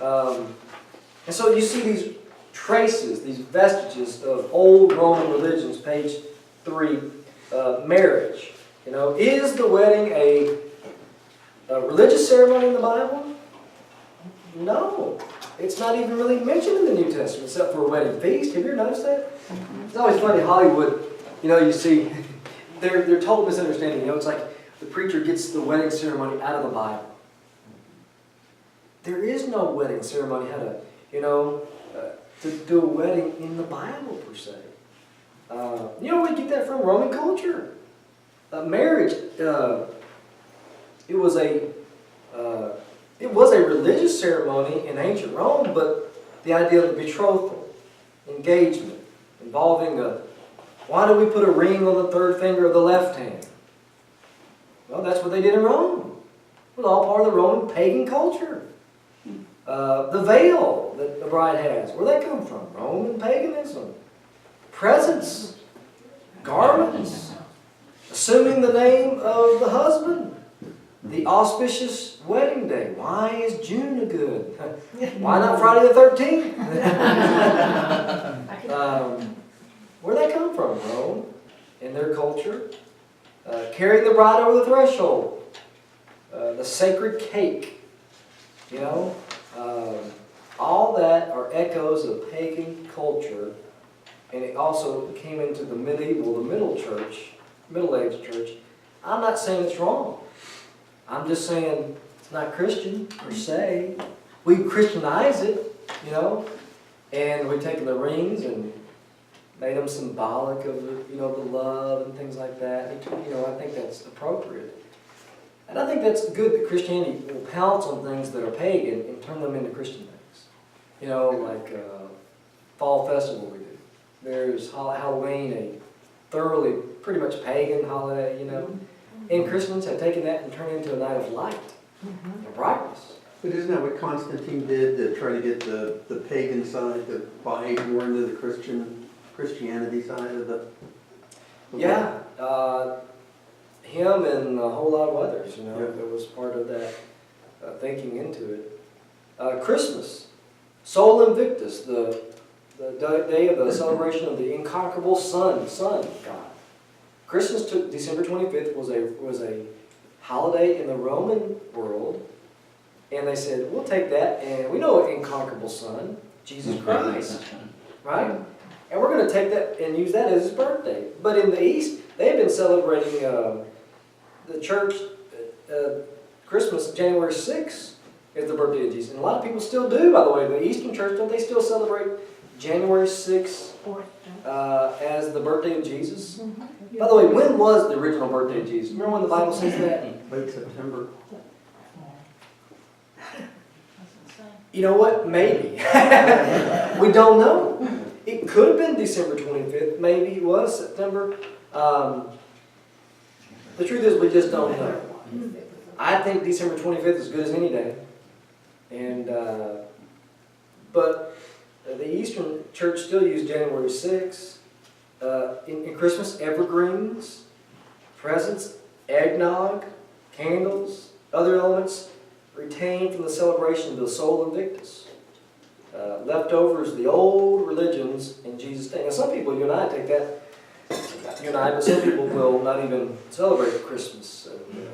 Speaker 1: And so you see these traces, these vestiges of old Roman religions, page 3, marriage. You know, is the wedding a religious ceremony in the Bible? No. It's not even really mentioned in the New Testament except for a wedding feast. Have you ever noticed that? It's always funny, Hollywood, you know, you see, they're total misunderstanding. You know, it's like the preacher gets the wedding ceremony out of the Bible. There is no wedding ceremony how to, you know, to do a wedding in the Bible per se. You know where we get that from? Roman culture. Marriage, it was a religious ceremony in ancient Rome, but the idea of the betrothal, engagement, involving why do we put a ring on the third finger of the left hand? Well, that's what they did in Rome. It was all part of the Roman pagan culture. The veil that the bride has, where'd that come from? Roman paganism. Presents, garments, assuming the name of the husband. The auspicious wedding day. Why is June a good? Why not Friday the 13th? Where'd that come from? Rome, in their culture. Carrying the bride over the threshold. The sacred cake. You know, all that are echoes of pagan culture, and it also came into the Middle Age church. I'm not saying it's wrong. I'm just saying it's not Christian per se. We Christianize it, you know, and we've taken the rings and made them symbolic of the, you know, the love and things like that. And, you know, I think that's appropriate. And I think that's good that Christianity will pounce on things that are pagan and turn them into Christian things. You know, like Fall Festival we do. There's Halloween, a thoroughly, pretty much pagan holiday, you know. And Christians have taken that and turned it into a night of light and brightness.
Speaker 4: But isn't that what Constantine did to try to get the pagan side to buy more into the Christianity side of the
Speaker 1: Yeah. Him and a whole lot of others, you know, that was part of that thinking into it. Christmas, Sol Invictus, the day of the celebration of the incomparable Sun God. Christmas took December 25th was a holiday in the Roman world, and they said, we'll take that, and we know an incomparable Son, Jesus Christ, right? And we're going to take that and use that as his birthday. But in the East, they have been celebrating the church Christmas, January 6th is the birthday of Jesus. And a lot of people still do, by the way. The Eastern church, don't they still celebrate January 6th as the birthday of Jesus? By the way, when was the original birthday of Jesus? Remember when the Bible says that?
Speaker 4: late September?
Speaker 1: You know what? Maybe. We don't know. It could have been December 25th. Maybe it was September. The truth is we just don't know. I think December 25th is as good as any day. And but the Eastern Church still used January 6th. In Christmas, evergreens, presents, eggnog, candles, other elements retained from the celebration of the Sol Invictus. Leftovers, the old religions in Jesus' day. Now some people, you and I, take that, but some people will not even celebrate Christmas, and,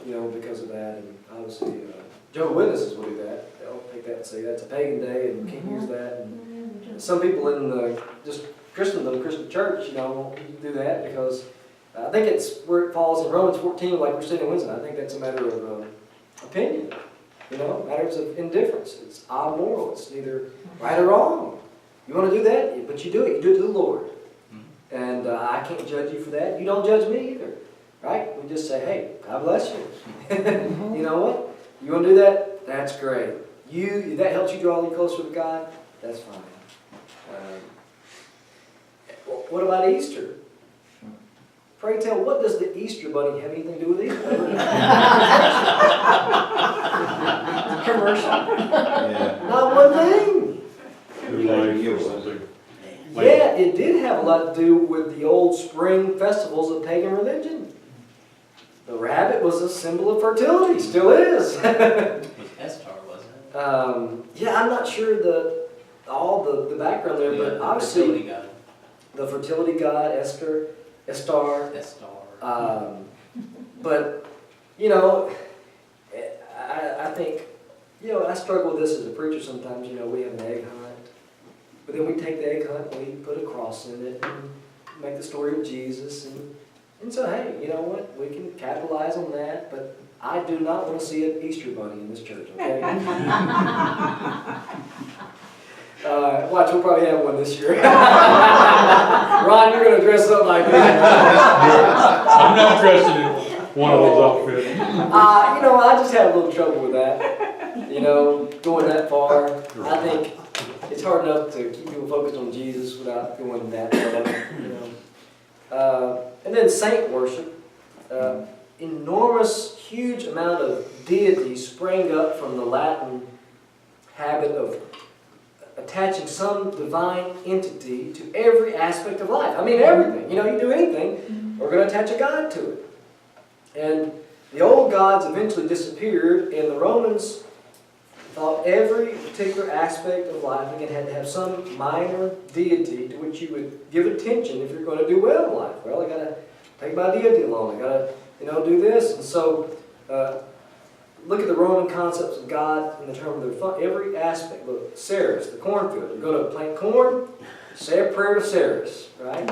Speaker 1: you know, because of that. And obviously, Jehovah's Witnesses will do that. They'll take that and say that's a pagan day and can't use that. And some people in just Christendom, Christian church, you know, won't do that because I think it's where it falls in Romans 14, like we're studying Wednesday. I think that's a matter of opinion, you know, matters of indifference. It's amoral. It's neither right or wrong. You want to do that, but you do it. You do it to the Lord. And I can't judge you for that. You don't judge me either, right? We just say, hey, God bless you. You know what? You want to do that? That's great. That helps you draw you closer to God. That's fine. What about Easter? Pray tell, what does the Easter bunny have anything to do with Easter? Commercial.
Speaker 5: Yeah.
Speaker 1: Not one thing.
Speaker 5: Like-
Speaker 1: Yeah, it did have a lot to do with the old spring festivals of pagan religion. The rabbit was a symbol of fertility, still is.
Speaker 6: It was Estar, wasn't it?
Speaker 1: Yeah, I'm not sure all the background there, but
Speaker 6: The
Speaker 1: obviously
Speaker 6: fertility god.
Speaker 1: the fertility god, Estar.
Speaker 6: Estar.
Speaker 1: But, you know, I think, you know, I struggle with this as a preacher sometimes. You know, we have an egg hunt, but then we take the egg hunt and we put a cross in it and make the story of Jesus. And so, hey, you know what? We can capitalize on that, but I do not want to see an Easter bunny in this church, okay? Watch, we'll probably have one this year. Ron, you're going to dress up like that.
Speaker 7: I'm not dressing in one of those outfits.
Speaker 1: You know, I just have a little trouble with that. You know, going that far. I think it's hard enough to keep people focused on Jesus without going that far. You know. And then saint worship. Enormous, huge amount of deity sprang up from the Latin habit of attaching some divine entity to every aspect of life. I mean, everything. You know, you do anything, we're going to attach a god to it. And the old gods eventually disappeared, and the Romans thought every particular aspect of life, again, had to have some minor deity to which you would give attention if you're going to do well in life. Well, I got to take my deity along. I got to, you know, do this. And so, look at the Roman concepts of God in the term of their every aspect. Look, Ceres, the cornfield. You're going to plant corn, say a prayer to Ceres, right?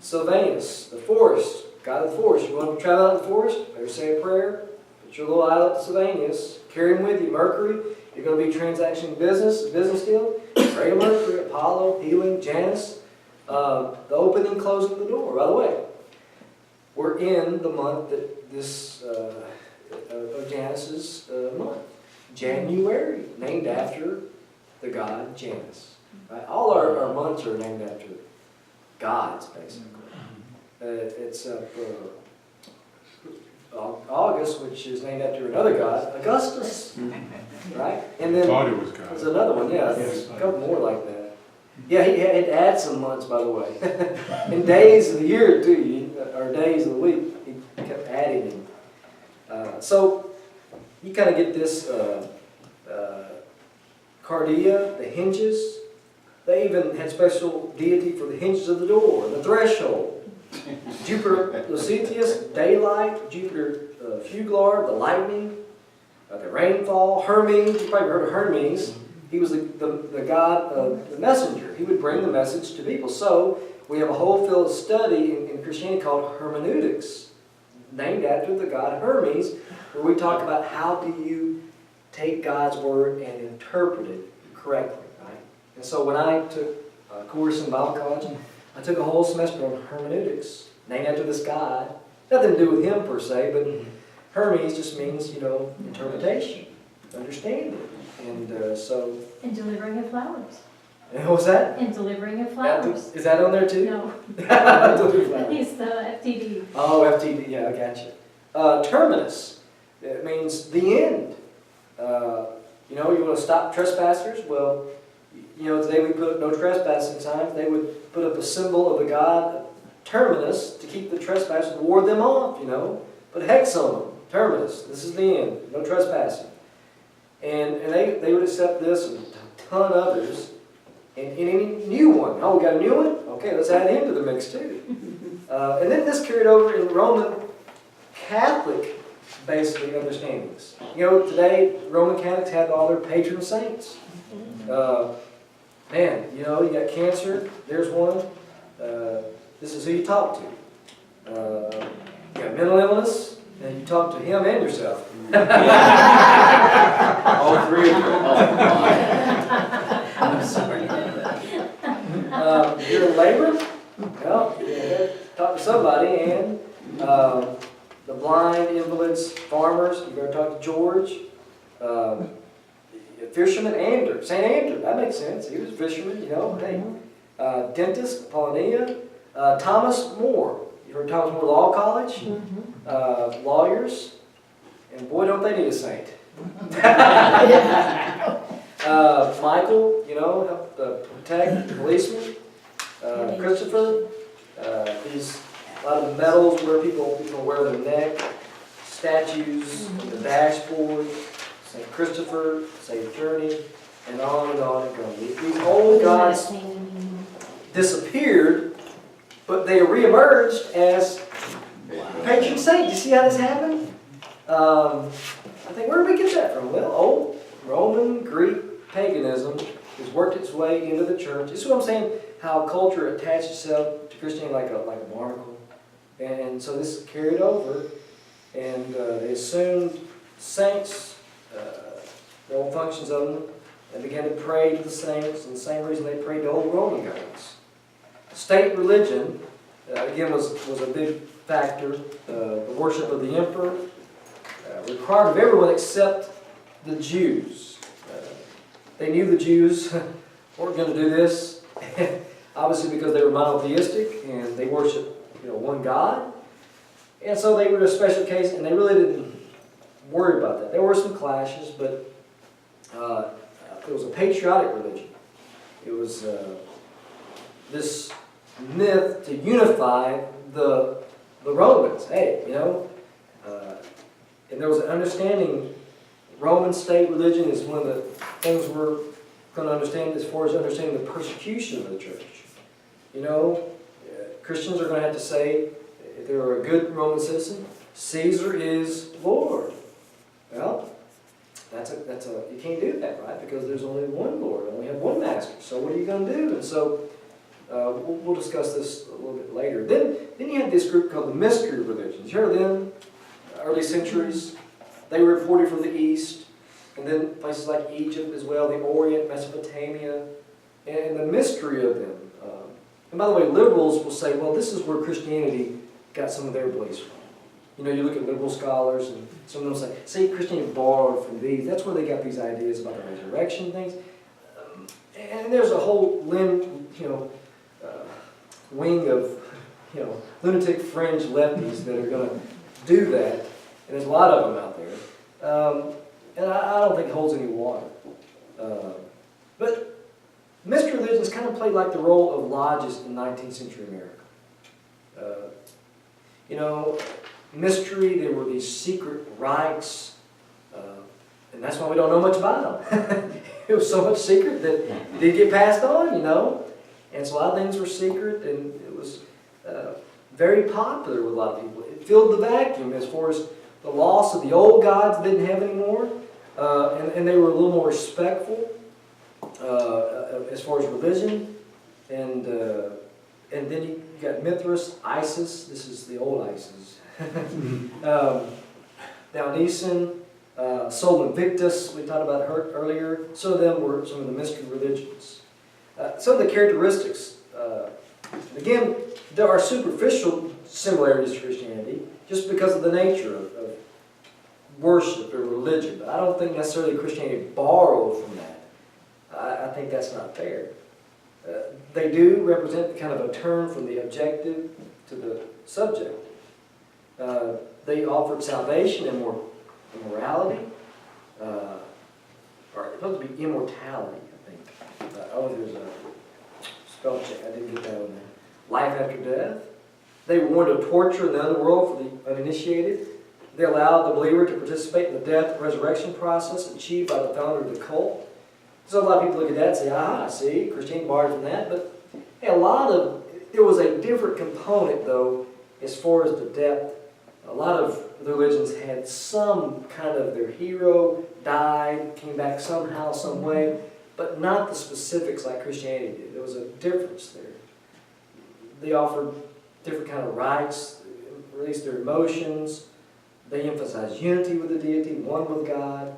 Speaker 1: Sylvanus, the forest, God of the forest. You're going to travel out in the forest, better say a prayer. Put your little islet to Sylvanus. Carry him with you. Mercury, you're going to be transacting business deal. Pray to Mercury, Apollo, healing, Janus. The opening, closing the door. By the way, we're in the month that this of Janus's month, January, named after the god Janus. Right? All our months are named after gods, basically. It's August, which is named after another god, Augustus, right? And then
Speaker 7: Thought it was God.
Speaker 1: there's another one, yeah, there's a couple more like that. Yeah, he had to add some months, by the way. And days of the year, too, or days of the week, he kept adding them. So you kind of get this cardia, the hinges. They even had special deity for the hinges of the door, the threshold. Jupiter Lucetius, daylight. Jupiter Fuglar, the lightning, the rainfall. Hermes, you probably heard of Hermes. He was the god of the messenger. He would bring the message to people. So we have a whole field of study in Christianity called hermeneutics, named after the god Hermes, where we talk about how do you take God's word and interpret it correctly, right? And so when I took a course in Bible college, I took a whole semester on hermeneutics, named after this god. Nothing to do with him per se, but Hermes just means, you know, interpretation, understanding. And so...
Speaker 2: And delivering of flowers.
Speaker 1: And what was that?
Speaker 2: And delivering of flowers.
Speaker 1: Is that on there too?
Speaker 2: No,
Speaker 1: Delivering flowers.
Speaker 2: he's the FTD.
Speaker 1: Oh, FTD, yeah, I got you. Terminus, it means the end. You know, you want to stop trespassers? Well, you know, today we put up no trespassing signs. They would put up a symbol of the god Terminus to keep the trespassers, ward them off, you know. Put hex on them. Terminus, this is the end, no trespassing. And they would accept this and a ton of others. And any new one. Oh, we got a new one? Okay, let's add him to the mix too. And then this carried over in Roman Catholic, basically, understandings. You know, today, Roman Catholics have all their patron saints. Man, you know, you got cancer, there's one. This is who you talk to. You got mental illness, and you talk to him and yourself.
Speaker 5: All three of them.
Speaker 6: I'm sorry.
Speaker 1: You're in labor? Well, you talk to somebody, and the blind, invalids, farmers, you better talk to George. Fisherman Andrew, St. Andrew, that makes sense. He was a fisherman, you know. Hey, dentist, Apollonia, Thomas More. You heard Thomas More Law College? Lawyers, and boy, don't they need a saint. Michael, you know, helped protect, policeman. Christopher, these a lot of medals where people wear their neck, statues, the dashboard, St. Christopher, Safe Journey, and on it goes. These old gods disappeared, but they reemerged as patron saint. You see how this happened? I think, where did we get that from? Well, old Roman, Greek paganism has worked its way into the church. This is what I'm saying, how culture attached itself to Christianity like a barnacle. And so this carried over, and they assumed saints, the old functions of them, and began to pray to the saints, and the same reason they prayed to old Roman gods. State religion, again, was a big factor. The worship of the emperor required of everyone except the Jews. They knew the Jews weren't going to do this, obviously because they were monotheistic and they worshiped one God. And so they were a special case, and they really didn't worry about that. There were some clashes, but it was a patriotic religion. It was this myth to unify the Romans. Hey, and there was an understanding. Roman state religion is one of the things we're going to understand as far as understanding the persecution of the church. Christians are going to have to say, if they were a good Roman citizen, Caesar is Lord. Well, you can't do that, right? Because there's only one Lord, and we have one master. So what are you going to do? And so we'll discuss this a little bit later. Then you had this group called the mystery religions. You heard of them? Early centuries. They were imported from the East, and then places like Egypt as well, the Orient, Mesopotamia, and the mystery of them. And by the way, liberals will say, well, this is where Christianity got some of their beliefs from. You look at liberal scholars, and some of them say, see, Christianity borrowed from these. That's where they got these ideas about the resurrection things. And there's a whole wing of, lunatic fringe lefties that are going to do that. And there's a lot of them out there. And I don't think it holds any water. But mystery religions kind of played like the role of lodges in 19th century America. Mystery, there were these secret rites, and that's why we don't know much about them. It was so much secret that it didn't get passed on, And so a lot of things were secret, and it was very popular with a lot of people. It filled the vacuum as far as the loss of the old gods they didn't have anymore, and they were a little more respectful as far as religion. And then you got Mithras, Isis. This is the old Isis. Dionysian, Sol Invictus, we talked about her earlier. Some of them were some of the mystery religions. Some of the characteristics, again, there are superficial similarities to Christianity just because of the nature of worship or religion. But I don't think necessarily Christianity borrowed from that. I think that's not fair. They do represent kind of a turn from the objective to the subject. They offered salvation and morality, or it's supposed to be immortality, I think. There's a spell check. I didn't get that one there. Life after death. They warned of torture in the underworld for the uninitiated. They allowed the believer to participate in the death and resurrection process achieved by the founder of the cult. So a lot of people look at that and say, aha, see, Christianity borrowed from that. But hey, there was a different component, though, as far as the depth. A lot of the religions had some kind of their hero died, came back somehow, some way, but not the specifics like Christianity did. There was a difference there. They offered different kind of rites, released their emotions. They emphasized unity with the deity, one with God.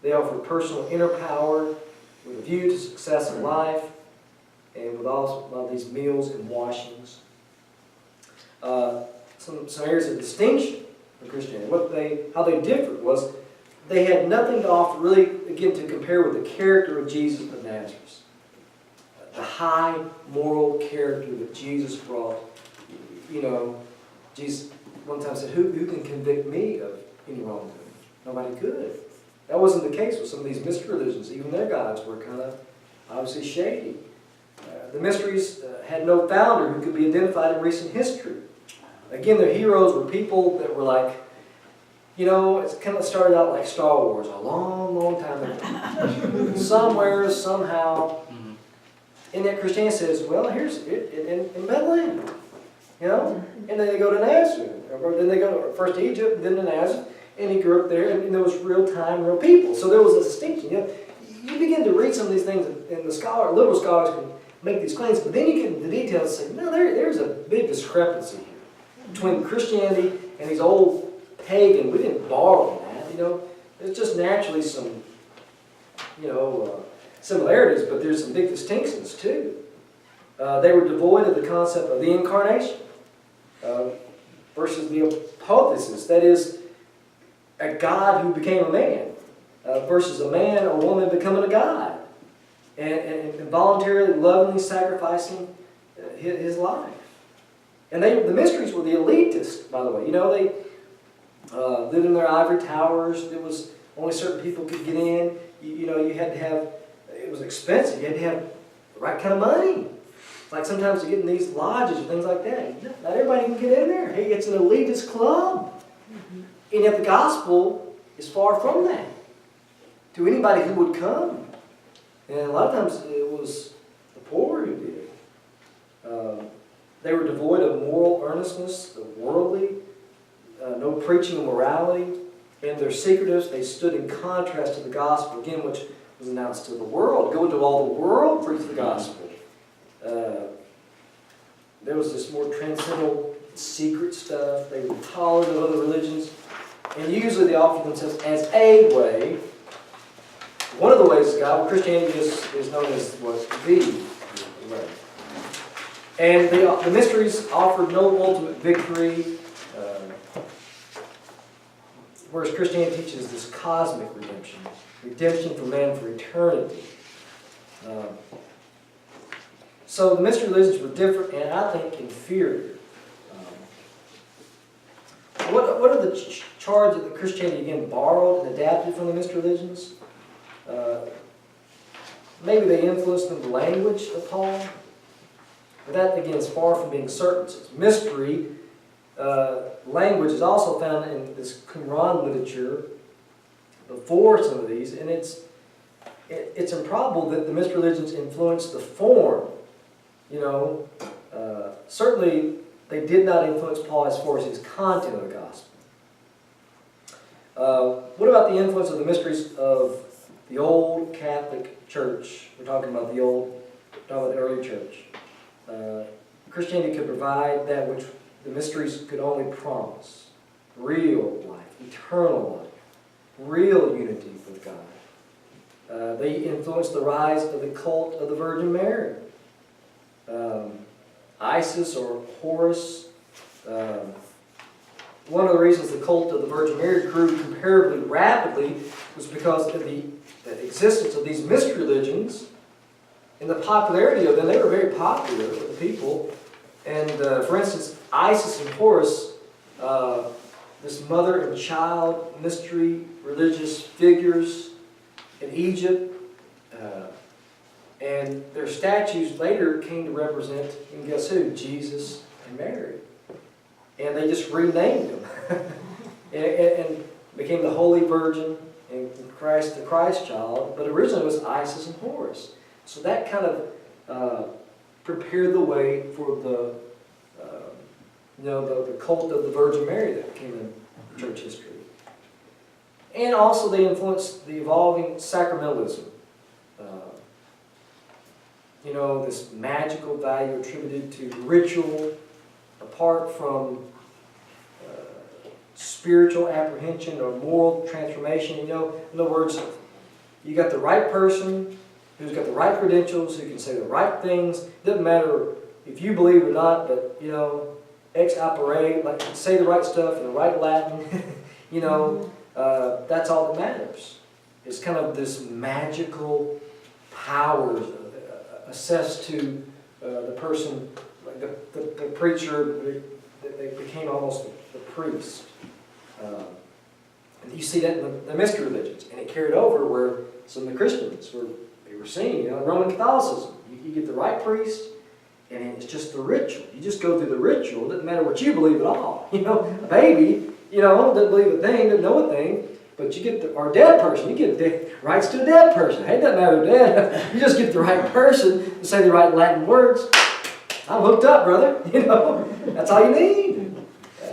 Speaker 1: They offered personal inner power with a view to success in life, and with also a lot of these meals and washings. Some areas of distinction for Christianity. How they differed was they had nothing to offer, really, again, to compare with the character of Jesus of Nazareth. The high moral character that Jesus brought. You know, Jesus one time said, who can convict me of any wrongdoing? Nobody could. That wasn't the case with some of these mystery religions. Even their gods were kind of obviously shady. The mysteries had no founder who could be identified in recent history. Again, their heroes were people that were like, you know, it's kind of started out like Star Wars a long, long time ago. Somewhere, somehow. And yet Christianity says, well, here's it in Bethlehem. You know? And then they go to Nazareth. Or then they go first to Egypt, then to Nazareth. And he grew up there, and there was real time, real people. So there was a distinction. You know, you begin to read some of these things, and the liberal scholars can make these claims, but then you get into the details and say, no, there's a big discrepancy here between Christianity and these old pagan. We didn't borrow from that, you know. There's just naturally some, you know, similarities, but there's some big distinctions too. They were devoid of the concept of the incarnation versus the hypothesis, that is, a God who became a man versus a man or woman becoming a God and voluntarily, lovingly sacrificing his life. And the mysteries were the elitist, by the way. You know, they lived in their ivory towers. There was only certain people could get in. You know, you had to have, it was expensive. You had to have the right kind of money. Like sometimes to get in these lodges and things like that. Not everybody can get in there. Hey, it's an elitist club. And yet the gospel is far from that to anybody who would come. And a lot of times it was the poor who did. They were devoid of moral earnestness, worldly, no preaching of morality. And their secretives, they stood in contrast to the gospel, again, which was announced to the world. Go into all the world, preach the gospel. There was this more transcendental secret stuff. They were tolerant of other religions. And usually they offer themselves as a way. One of the ways to God, Christianity is known as what? The way. And the mysteries offered no ultimate victory. Whereas Christianity teaches this cosmic redemption. Redemption for man for eternity. So the mystery religions were different and I think inferior. What are the charges that Christianity again borrowed and adapted from the mystery religions? Maybe they influenced the language of Paul. But that again is far from being certain. Mystery language is also found in this Qumran literature before some of these, and it's improbable that the mystery religions influenced the form. You know, certainly they did not influence Paul as far as his content of the gospel. What about the influence of the mysteries of the old Catholic Church? We're talking about the early church. Christianity could provide that which the mysteries could only promise. Real life, eternal life, real unity with God. They influenced the rise of the cult of the Virgin Mary. Isis or Horus. One of the reasons the cult of the Virgin Mary grew comparatively rapidly was because of the existence of these mystery religions and the popularity of them. They were very popular with the people. And for instance, Isis and Horus, this mother and child mystery religious figures in Egypt, and their statues later came to represent, and guess who? Jesus and Mary. And they just renamed them and became the Holy Virgin and Christ, the Christ child. But originally it was Isis and Horus. So that kind of prepared the way for the cult of the Virgin Mary that came in church history. And also they influenced the evolving sacramentalism. This magical value attributed to ritual apart from spiritual apprehension or moral transformation. In other words, you got the right person who's got the right credentials, who can say the right things. Doesn't matter if you believe or not, but ex opere, like say the right stuff in the right Latin. that's all that matters. It's kind of this magical power assessed to the person, like the preacher. They became almost the priest. And you see that in the mystery religions, and it carried over where some of the Christians were seeing, Roman Catholicism. You get the right priest, and it's just the ritual. You just go through the ritual. It doesn't matter what you believe at all. A baby, doesn't believe a thing, doesn't know a thing, but you get or a dead person, you get rights to a dead person. Hey, it doesn't matter dead. You just get the right person to say the right Latin words. I'm hooked up, brother. That's all you need.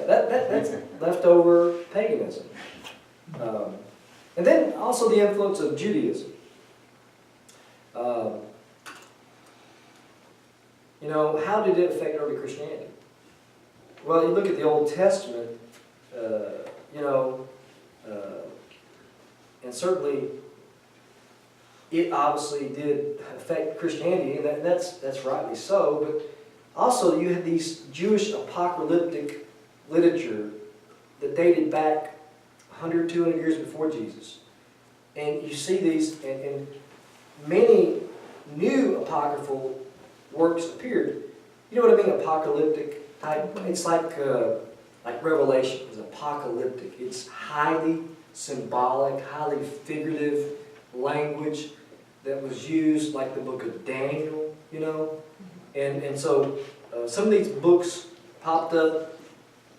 Speaker 1: That's leftover paganism. And then also the influence of Judaism. How did it affect early Christianity? Well, you look at the Old Testament, and certainly it obviously did affect Christianity, and that's rightly so, but also you had these Jewish apocalyptic literature that dated back 100, 200 years before Jesus. And you see these, and many new apocryphal works appeared. You know what I mean? Apocalyptic type. It's like Revelation is apocalyptic. It's highly symbolic, highly figurative language that was used, like the book of Daniel, And so some of these books popped up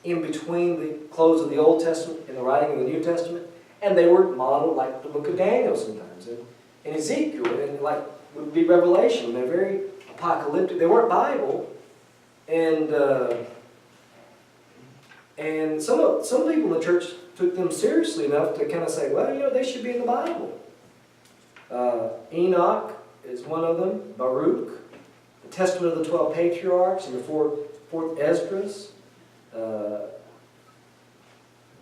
Speaker 1: in between the close of the Old Testament and the writing of the New Testament, and they were modeled like the book of Daniel sometimes, and Ezekiel, and like would be Revelation. They're very apocalyptic. They weren't Bible, and some people in the church took them seriously enough to kind of say, well, they should be in the Bible. Enoch is one of them. Baruch, the Testament of the 12 Patriarchs, and the fourth Esdras.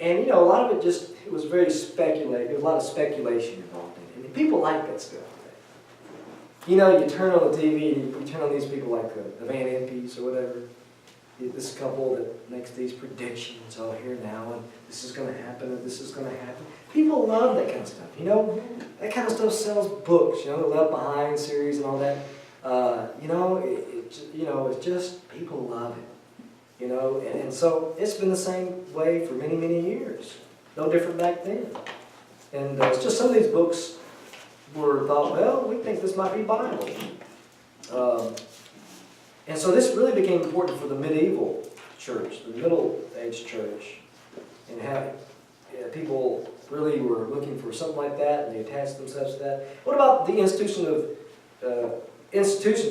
Speaker 1: And a lot of it was very speculative. There was a lot of speculation involved in it. And people like that stuff. You turn on the TV, and you turn on these people like the Van Impe's or whatever. This couple that makes these predictions, here now, and this is going to happen, and this is going to happen. People love that kind of stuff. That kind of stuff sells books. The Left Behind series and all that. It's just people love it. And so it's been the same way for many, many years. No different back then. And it's just some of these books were thought, well, we think this might be Bible. And so this really became important for the medieval church, the Middle Age church, and how people really were looking for something like that, and they attached themselves to that. What about the institutions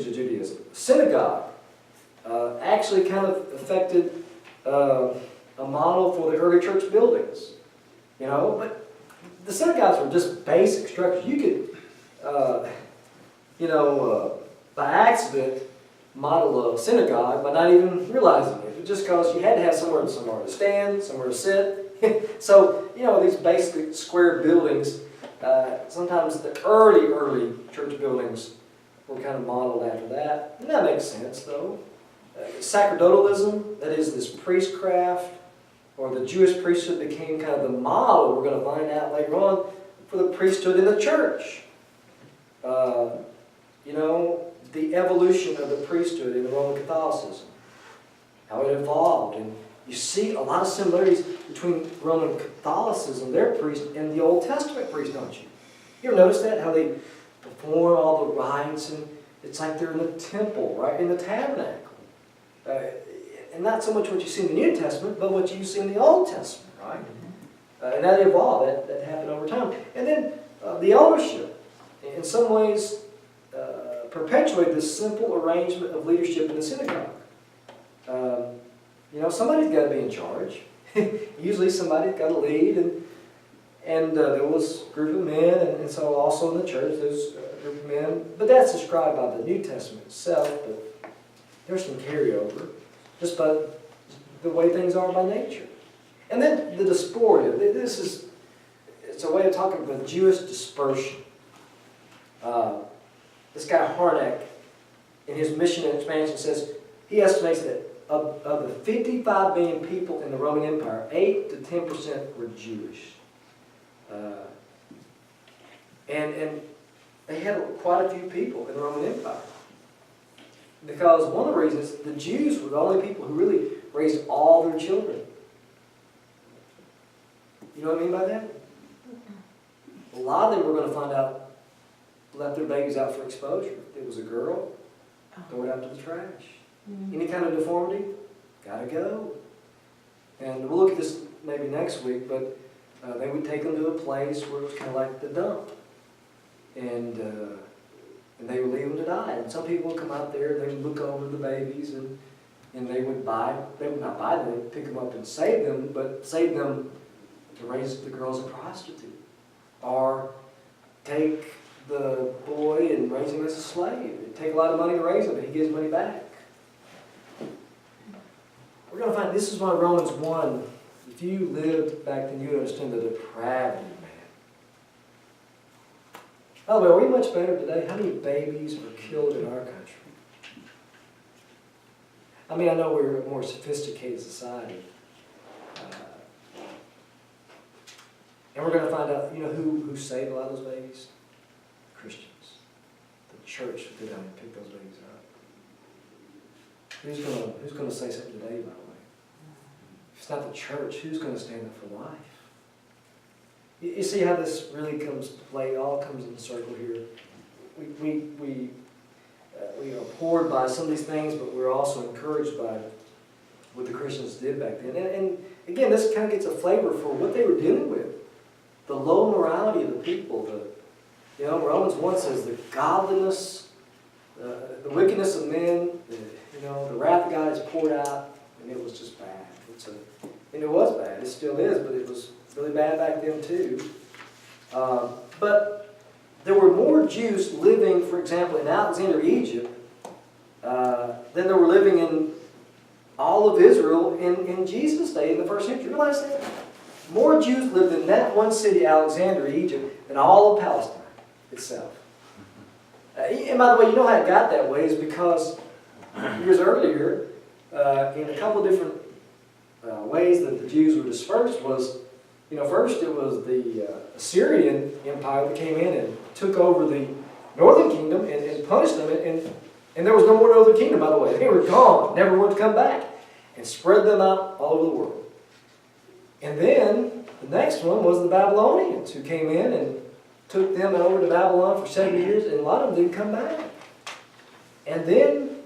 Speaker 1: of Judaism? Synagogue actually kind of affected a model for the early church buildings, but the synagogues were just basic structures. You could, by accident, model a synagogue by not even realizing it. Just because you had to have somewhere to stand, somewhere to sit. So, these basic square buildings, sometimes the early church buildings were kind of modeled after that. And that makes sense, though. Sacerdotalism, that is this priestcraft, or the Jewish priesthood became kind of the model, we're going to find out later on, for the priesthood in the church. The evolution of the priesthood in the Roman Catholicism, how it evolved. And you see a lot of similarities between Roman Catholicism, their priest, and the Old Testament priest, don't you? You ever notice that? How they perform all the rites, and it's like they're in the temple, right? In the tabernacle. And not so much what you see in the New Testament, but what you see in the Old Testament, right? And that evolved. That happened over time. And then the eldership, in some ways, perpetuated this simple arrangement of leadership in the synagogue. Somebody's got to be in charge. Usually somebody's got to lead, and there was a group of men, and so also in the church there's a group of men. But that's described by the New Testament itself, but there's some carryover, just by the way things are by nature. And then the diaspora, it's a way of talking about Jewish dispersion. This guy Harnack, in his Mission and Expansion, says he estimates that of the 55 million people in the Roman Empire, 8 to 10% were Jewish. And they had quite a few people in the Roman Empire. Because one of the reasons, the Jews were the only people who really raised all their children. You know what I mean by that? A lot of them were going to find out, left their babies out for exposure. If it was a girl, throw it out to the trash. Any kind of deformity, gotta go. And we'll look at this maybe next week, but they would take them to a place where it was kind of like the dump. And they would leave them to die. And some people would come out there, they would look over the babies, and they would not buy them, they'd pick them up and save them, but save them to raise the girl as a prostitute. Or take the boy and raise him as a slave. It'd take a lot of money to raise him, but he gives money back. We're going to find, this is why Romans 1, if you lived back then, you would understand the depravity of man. By the way, are we much better today? How many babies are killed in our country? I mean, I know we're a more sophisticated society. And we're going to find out, you know, who saved a lot of those babies? Christians. The church would go down and pick those babies up. Who's going to say something today, by the way? If it's not the church, who's going to stand up for life? You see how this really comes to play? It all comes in a circle here. We are poured by some of these things, but we're also encouraged by what the Christians did back then. And again, this kind of gets a flavor for what they were dealing with. The low morality of the people. Romans 1 says the godliness, the wickedness of men, the wrath of God is poured out, and it was just bad. And it was bad. It still is, but it was really bad back then too. But there were more Jews living, for example, in Alexandria, Egypt, than there were living in all of Israel in Jesus' day, in the first century. You realize that? More Jews lived in that one city, Alexandria, Egypt, than all of Palestine itself. And by the way, you know how it got that way is because years earlier, in a couple of different ways that the Jews were dispersed was, first it was the Assyrian Empire that came in and took over the northern kingdom and punished them. And there was no more northern kingdom, by the way. They were gone, never would come back, and spread them out all over the world. And then the next one was the Babylonians who came in and took them over to Babylon for 70 years, and a lot of them didn't come back. And then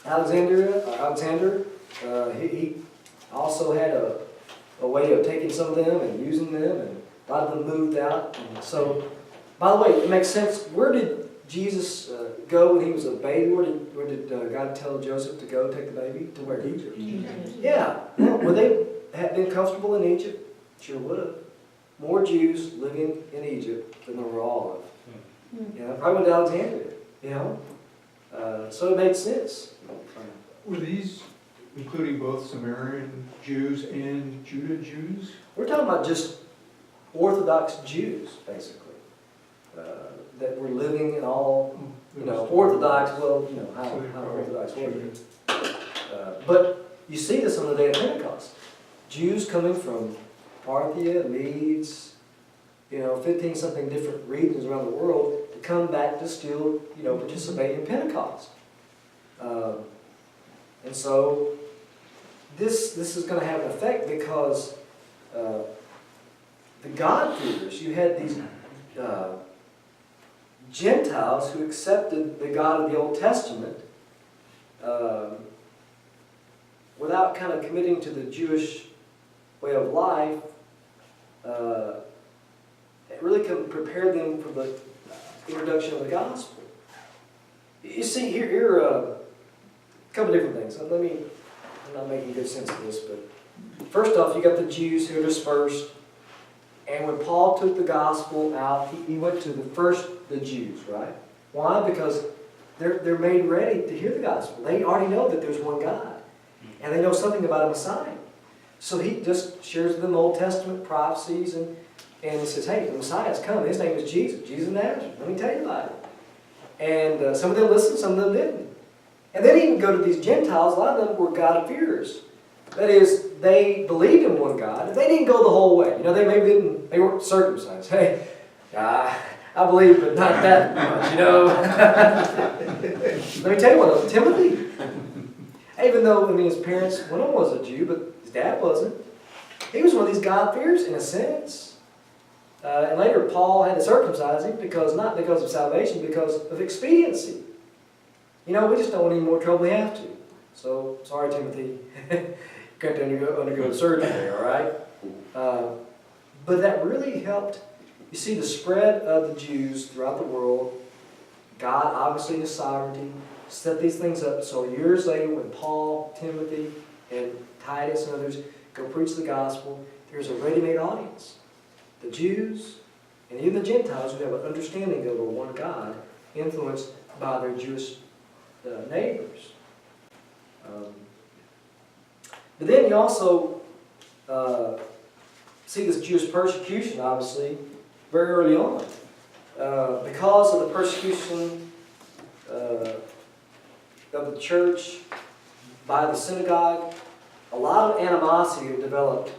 Speaker 1: Alexander, he also had a way of taking some of them and using them, and a lot of them moved out. And so, by the way, it makes sense. Where did Jesus go when he was a baby? Where did God tell Joseph to go take the baby? To where? Egypt. Yeah. Would they have been comfortable in Egypt? Sure would have. More Jews living in Egypt than there were all of. Probably went to Alexandria. So it made sense.
Speaker 8: Were these including both Samaritan Jews and Judah Jews?
Speaker 1: We're talking about just Orthodox Jews, basically, that were living in all, Orthodox, how Orthodox were they? But you see this on the day of Pentecost. Jews coming from Parthia, Medes, 15-something different regions around the world to come back to still, participate in Pentecost. And so this is going to have an effect because the God-fearers, you had these Gentiles who accepted the God of the Old Testament without kind of committing to the Jewish way of life. It really can prepare them for the introduction of the gospel. You see here a couple different things. I'm not making good sense of this, but first off, you got the Jews who are dispersed, and when Paul took the gospel out, he went to the Jews, right? Why? Because they're made ready to hear the gospel. They already know that there's one God, and they know something about a Messiah. So he just shares with them Old Testament prophecies, and he says, hey, the Messiah's come. His name is Jesus. Jesus of Nazareth. Let me tell you about it. And some of them listened, some of them didn't. And then he would go to these Gentiles. A lot of them were God-fearers. That is, they believed in one God. They didn't go the whole way. You know, they weren't circumcised. Hey, I believe, but not that much, you know. Let me tell you what, Timothy, even though, his parents, one of them was a Jew, but his dad wasn't. He was one of these God-fearers in a sense. And later Paul had to circumcise him not because of salvation, because of expediency. You know, we just don't want any more trouble we have to. So, sorry Timothy, you got to undergo surgery there, all right? But that really helped, you see, the spread of the Jews throughout the world. God, obviously in His sovereignty, set these things up so years later when Paul, Timothy, and Titus and others go preach the gospel, there's a ready-made audience. The Jews and even the Gentiles who have an understanding of the one God, influenced by their Jewish neighbors. But then you also see this Jewish persecution, obviously, very early on. Because of the persecution of the church by the synagogue, a lot of animosity developed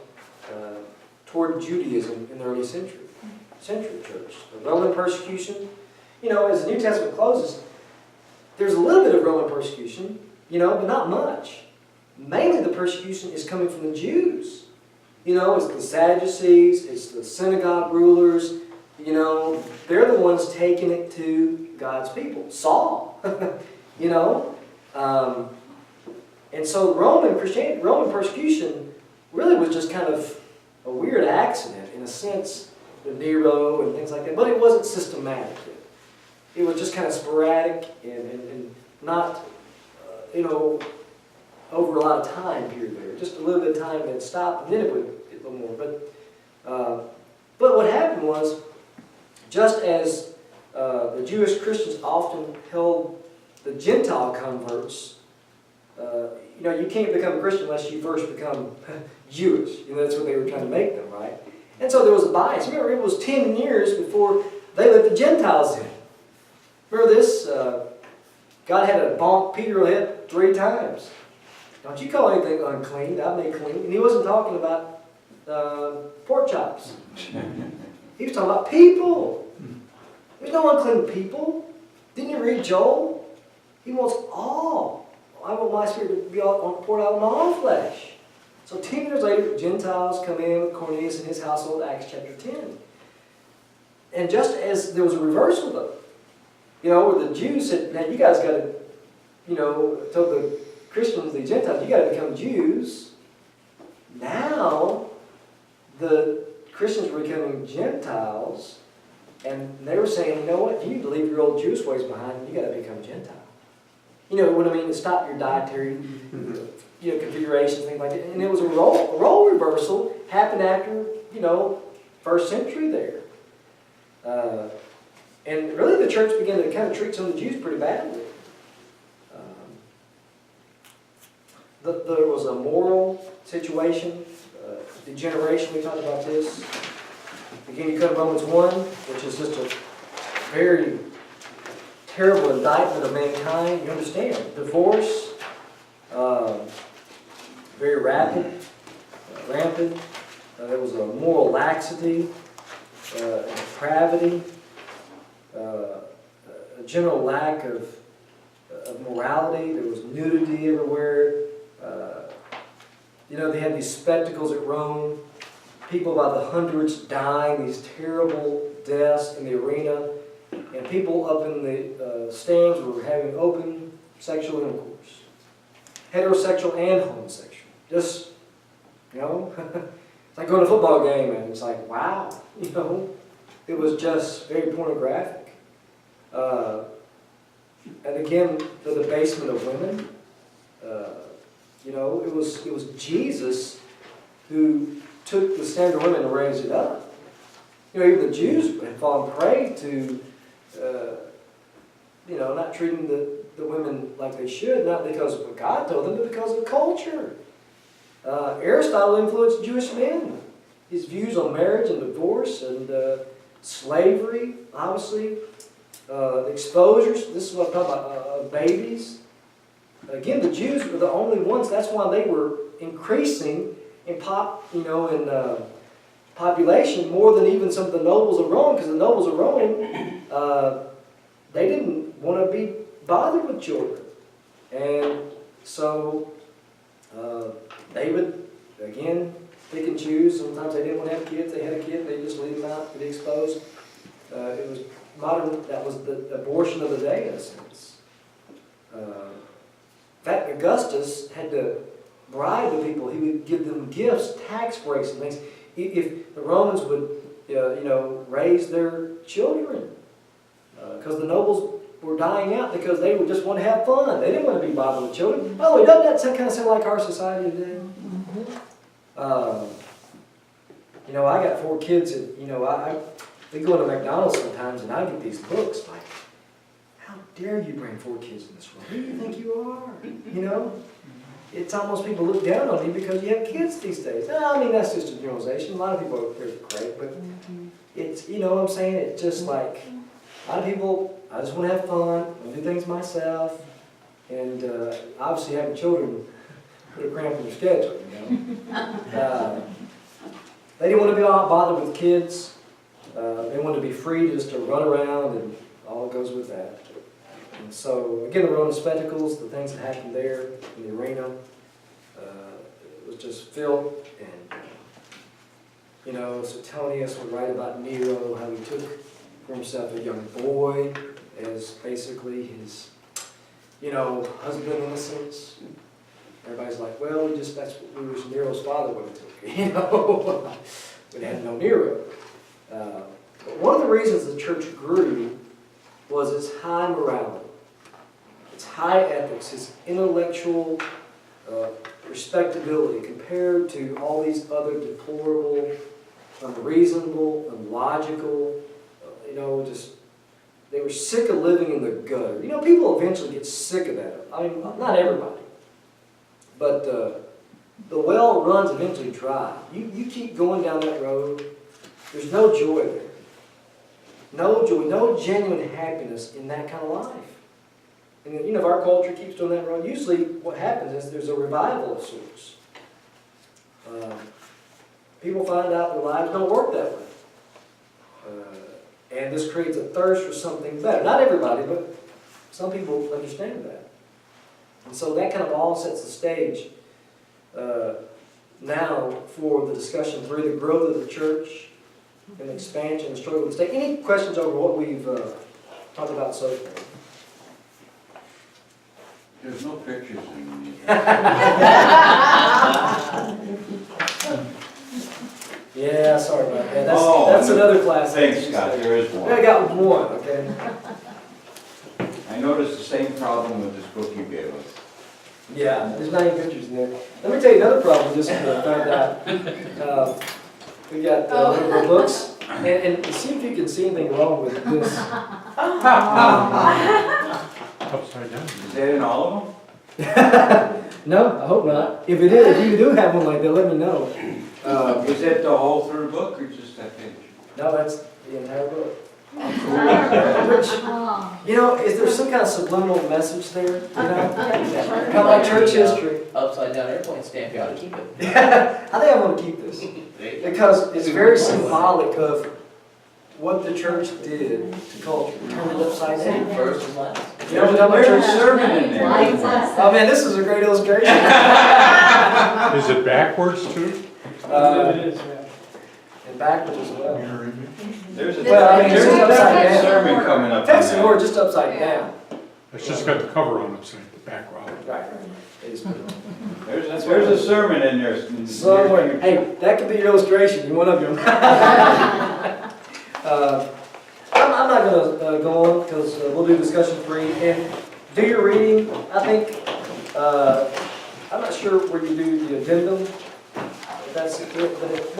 Speaker 1: toward Judaism in the early century church. The Roman persecution, as the New Testament closes, there's a little bit of Roman persecution, but not much. Mainly the persecution is coming from the Jews. It's the Sadducees, it's the synagogue rulers, they're the ones taking it to God's people. Saul, And so Roman persecution really was just kind of a weird accident, in a sense, with Nero and things like that. But it wasn't systematic. It was just kind of sporadic and not, over a lot of time period there. Just a little bit of time, then stop, and then it would get a little more. But what happened was, just as the Jewish Christians often held the Gentile converts, you can't become a Christian unless you first become Jewish. That's what they were trying to make them, right? And so there was a bias. Remember, it was 10 years before they let the Gentiles in. Remember this? God had to bonk Peter on the head 3 times. Don't you call anything unclean, I've made clean. And he wasn't talking about pork chops. He was talking about people. There's no unclean people. Didn't you read Joel? He wants all. I want my spirit to be poured out on all flesh. So 10 years later, Gentiles come in with Cornelius and his household, Acts chapter 10. And just as there was a reversal though, where the Jews said, now you guys got to, told the Christians, the Gentiles, you got to become Jews. Now, the Christians were becoming Gentiles, and they were saying, you know what, you need to leave your old Jewish ways behind, and you got to become Gentile. You know what I mean? To stop your dietary configurations, things like that. And it was a role reversal happened after, first century there. And really the church began to kind of treat some of the Jews pretty badly. There was a moral situation, degeneration, we talked about this. Again, you come to Romans 1, which is just a very terrible indictment of mankind. You understand, divorce, very rampant. There was a moral laxity, depravity, a general lack of morality. There was nudity everywhere. They had these spectacles at Rome. People by the hundreds dying, these terrible deaths in the arena. And people up in the stands were having open sexual intercourse. Heterosexual and homosexual. Just, it's like going to a football game and it's like, wow, it was just very pornographic. And again, the debasement of women. It was Jesus who took the standard of women and raised it up. Even the Jews had fallen prey to, not treating the women like they should, not because of what God told them, but because of culture. Aristotle influenced Jewish men. His views on marriage and divorce and slavery, obviously, the exposures. This is what I'm talking about, babies. Again, the Jews were the only ones, that's why they were increasing in population more than even some of the nobles of Rome, because the nobles of Rome, they didn't want to be bothered with children. And so they would, again, pick and choose. Sometimes they didn't want to have kids. They had a kid, they just leave them out to be exposed. It was modern, that was the abortion of the day, in a sense. In fact, Augustus had to bribe the people. He would give them gifts, tax breaks and things, if the Romans would, raise their children. Because the nobles were dying out because they would just want to have fun. They didn't want to be bothered with children. By the way, doesn't that kind of sound like our society today? I got 4 kids, and we go to McDonald's sometimes, and I get these looks like, how dare you bring 4 kids in this room? Who do you think you are? It's almost people look down on you because you have kids these days. That's just a generalization. A lot of people are great, but it's, what I'm saying? It's just like, a lot of people, I just want to have fun, I want to do things myself, and obviously having children put a cramp in your schedule, They didn't want to be all bothered with kids. They wanted to be free just to run around, and all that goes with that. And so, again, the Roman spectacles, the things that happened there in the arena, it was just filled. And, Suetonius would write about Nero, how he took for himself a young boy as basically his, husband in a sense. Everybody's like, well, that's what we wish Nero's father would have took. We had no Nero. But one of the reasons the church grew was its high morality, its high ethics, its intellectual respectability compared to all these other deplorable, unreasonable, illogical, they were sick of living in the gutter. People eventually get sick of that. Not everybody. But the well runs eventually dry. You keep going down that road, there's no joy there. No joy, no genuine happiness in that kind of life. And if our culture keeps doing that road, usually what happens is there's a revival of sorts. People find out their lives don't work that way. And this creates a thirst for something better. Not everybody, but some people understand that. And so that kind of all sets the stage now for the discussion through the growth of the church and the expansion and struggle of the state. Any questions over what we've talked about so far?
Speaker 5: There's no pictures in these.
Speaker 1: Yeah, sorry about that. That's another class.
Speaker 5: Thanks, Scott, there is one.
Speaker 1: I got one, okay?
Speaker 5: I noticed the same problem with this book you gave us.
Speaker 1: Yeah, there's 9 pictures in there. Let me tell you another problem we just found out. We got one of our books, and see if you can see anything wrong with this.
Speaker 7: Upside down.
Speaker 5: Is that in all of them?
Speaker 1: No, I hope not. If it is, if you do have one like that, let me know.
Speaker 5: Is that the whole 3rd book or just that page?
Speaker 1: No, that's the entire book.
Speaker 2: Oh.
Speaker 1: Is there some kind of subliminal message there? Kind of like church history.
Speaker 6: Upside down airplane stamp, you ought to keep it.
Speaker 1: I think I'm going to keep this because it's very symbolic of what the church did to culture. Turn it upside down.
Speaker 6: First and last.
Speaker 1: What I'm talking about,
Speaker 5: There's a
Speaker 1: church?
Speaker 5: sermon in there.
Speaker 1: Oh man, this is a great illustration.
Speaker 7: Is it backwards too?
Speaker 1: And backwards as well.
Speaker 7: Mirror image?
Speaker 5: There's a
Speaker 1: It's just upside down.
Speaker 5: sermon coming up.
Speaker 1: Text and word just upside down.
Speaker 7: It's just got the cover on it saying background.
Speaker 1: Right. They just put it on.
Speaker 5: There's a sermon in there.
Speaker 1: Somewhere. Hey, that could be your illustration. You want up your. I'm not going to go on because we'll do discussion 3 and do your reading. I think I'm not sure where you do the addendum. If that's it, but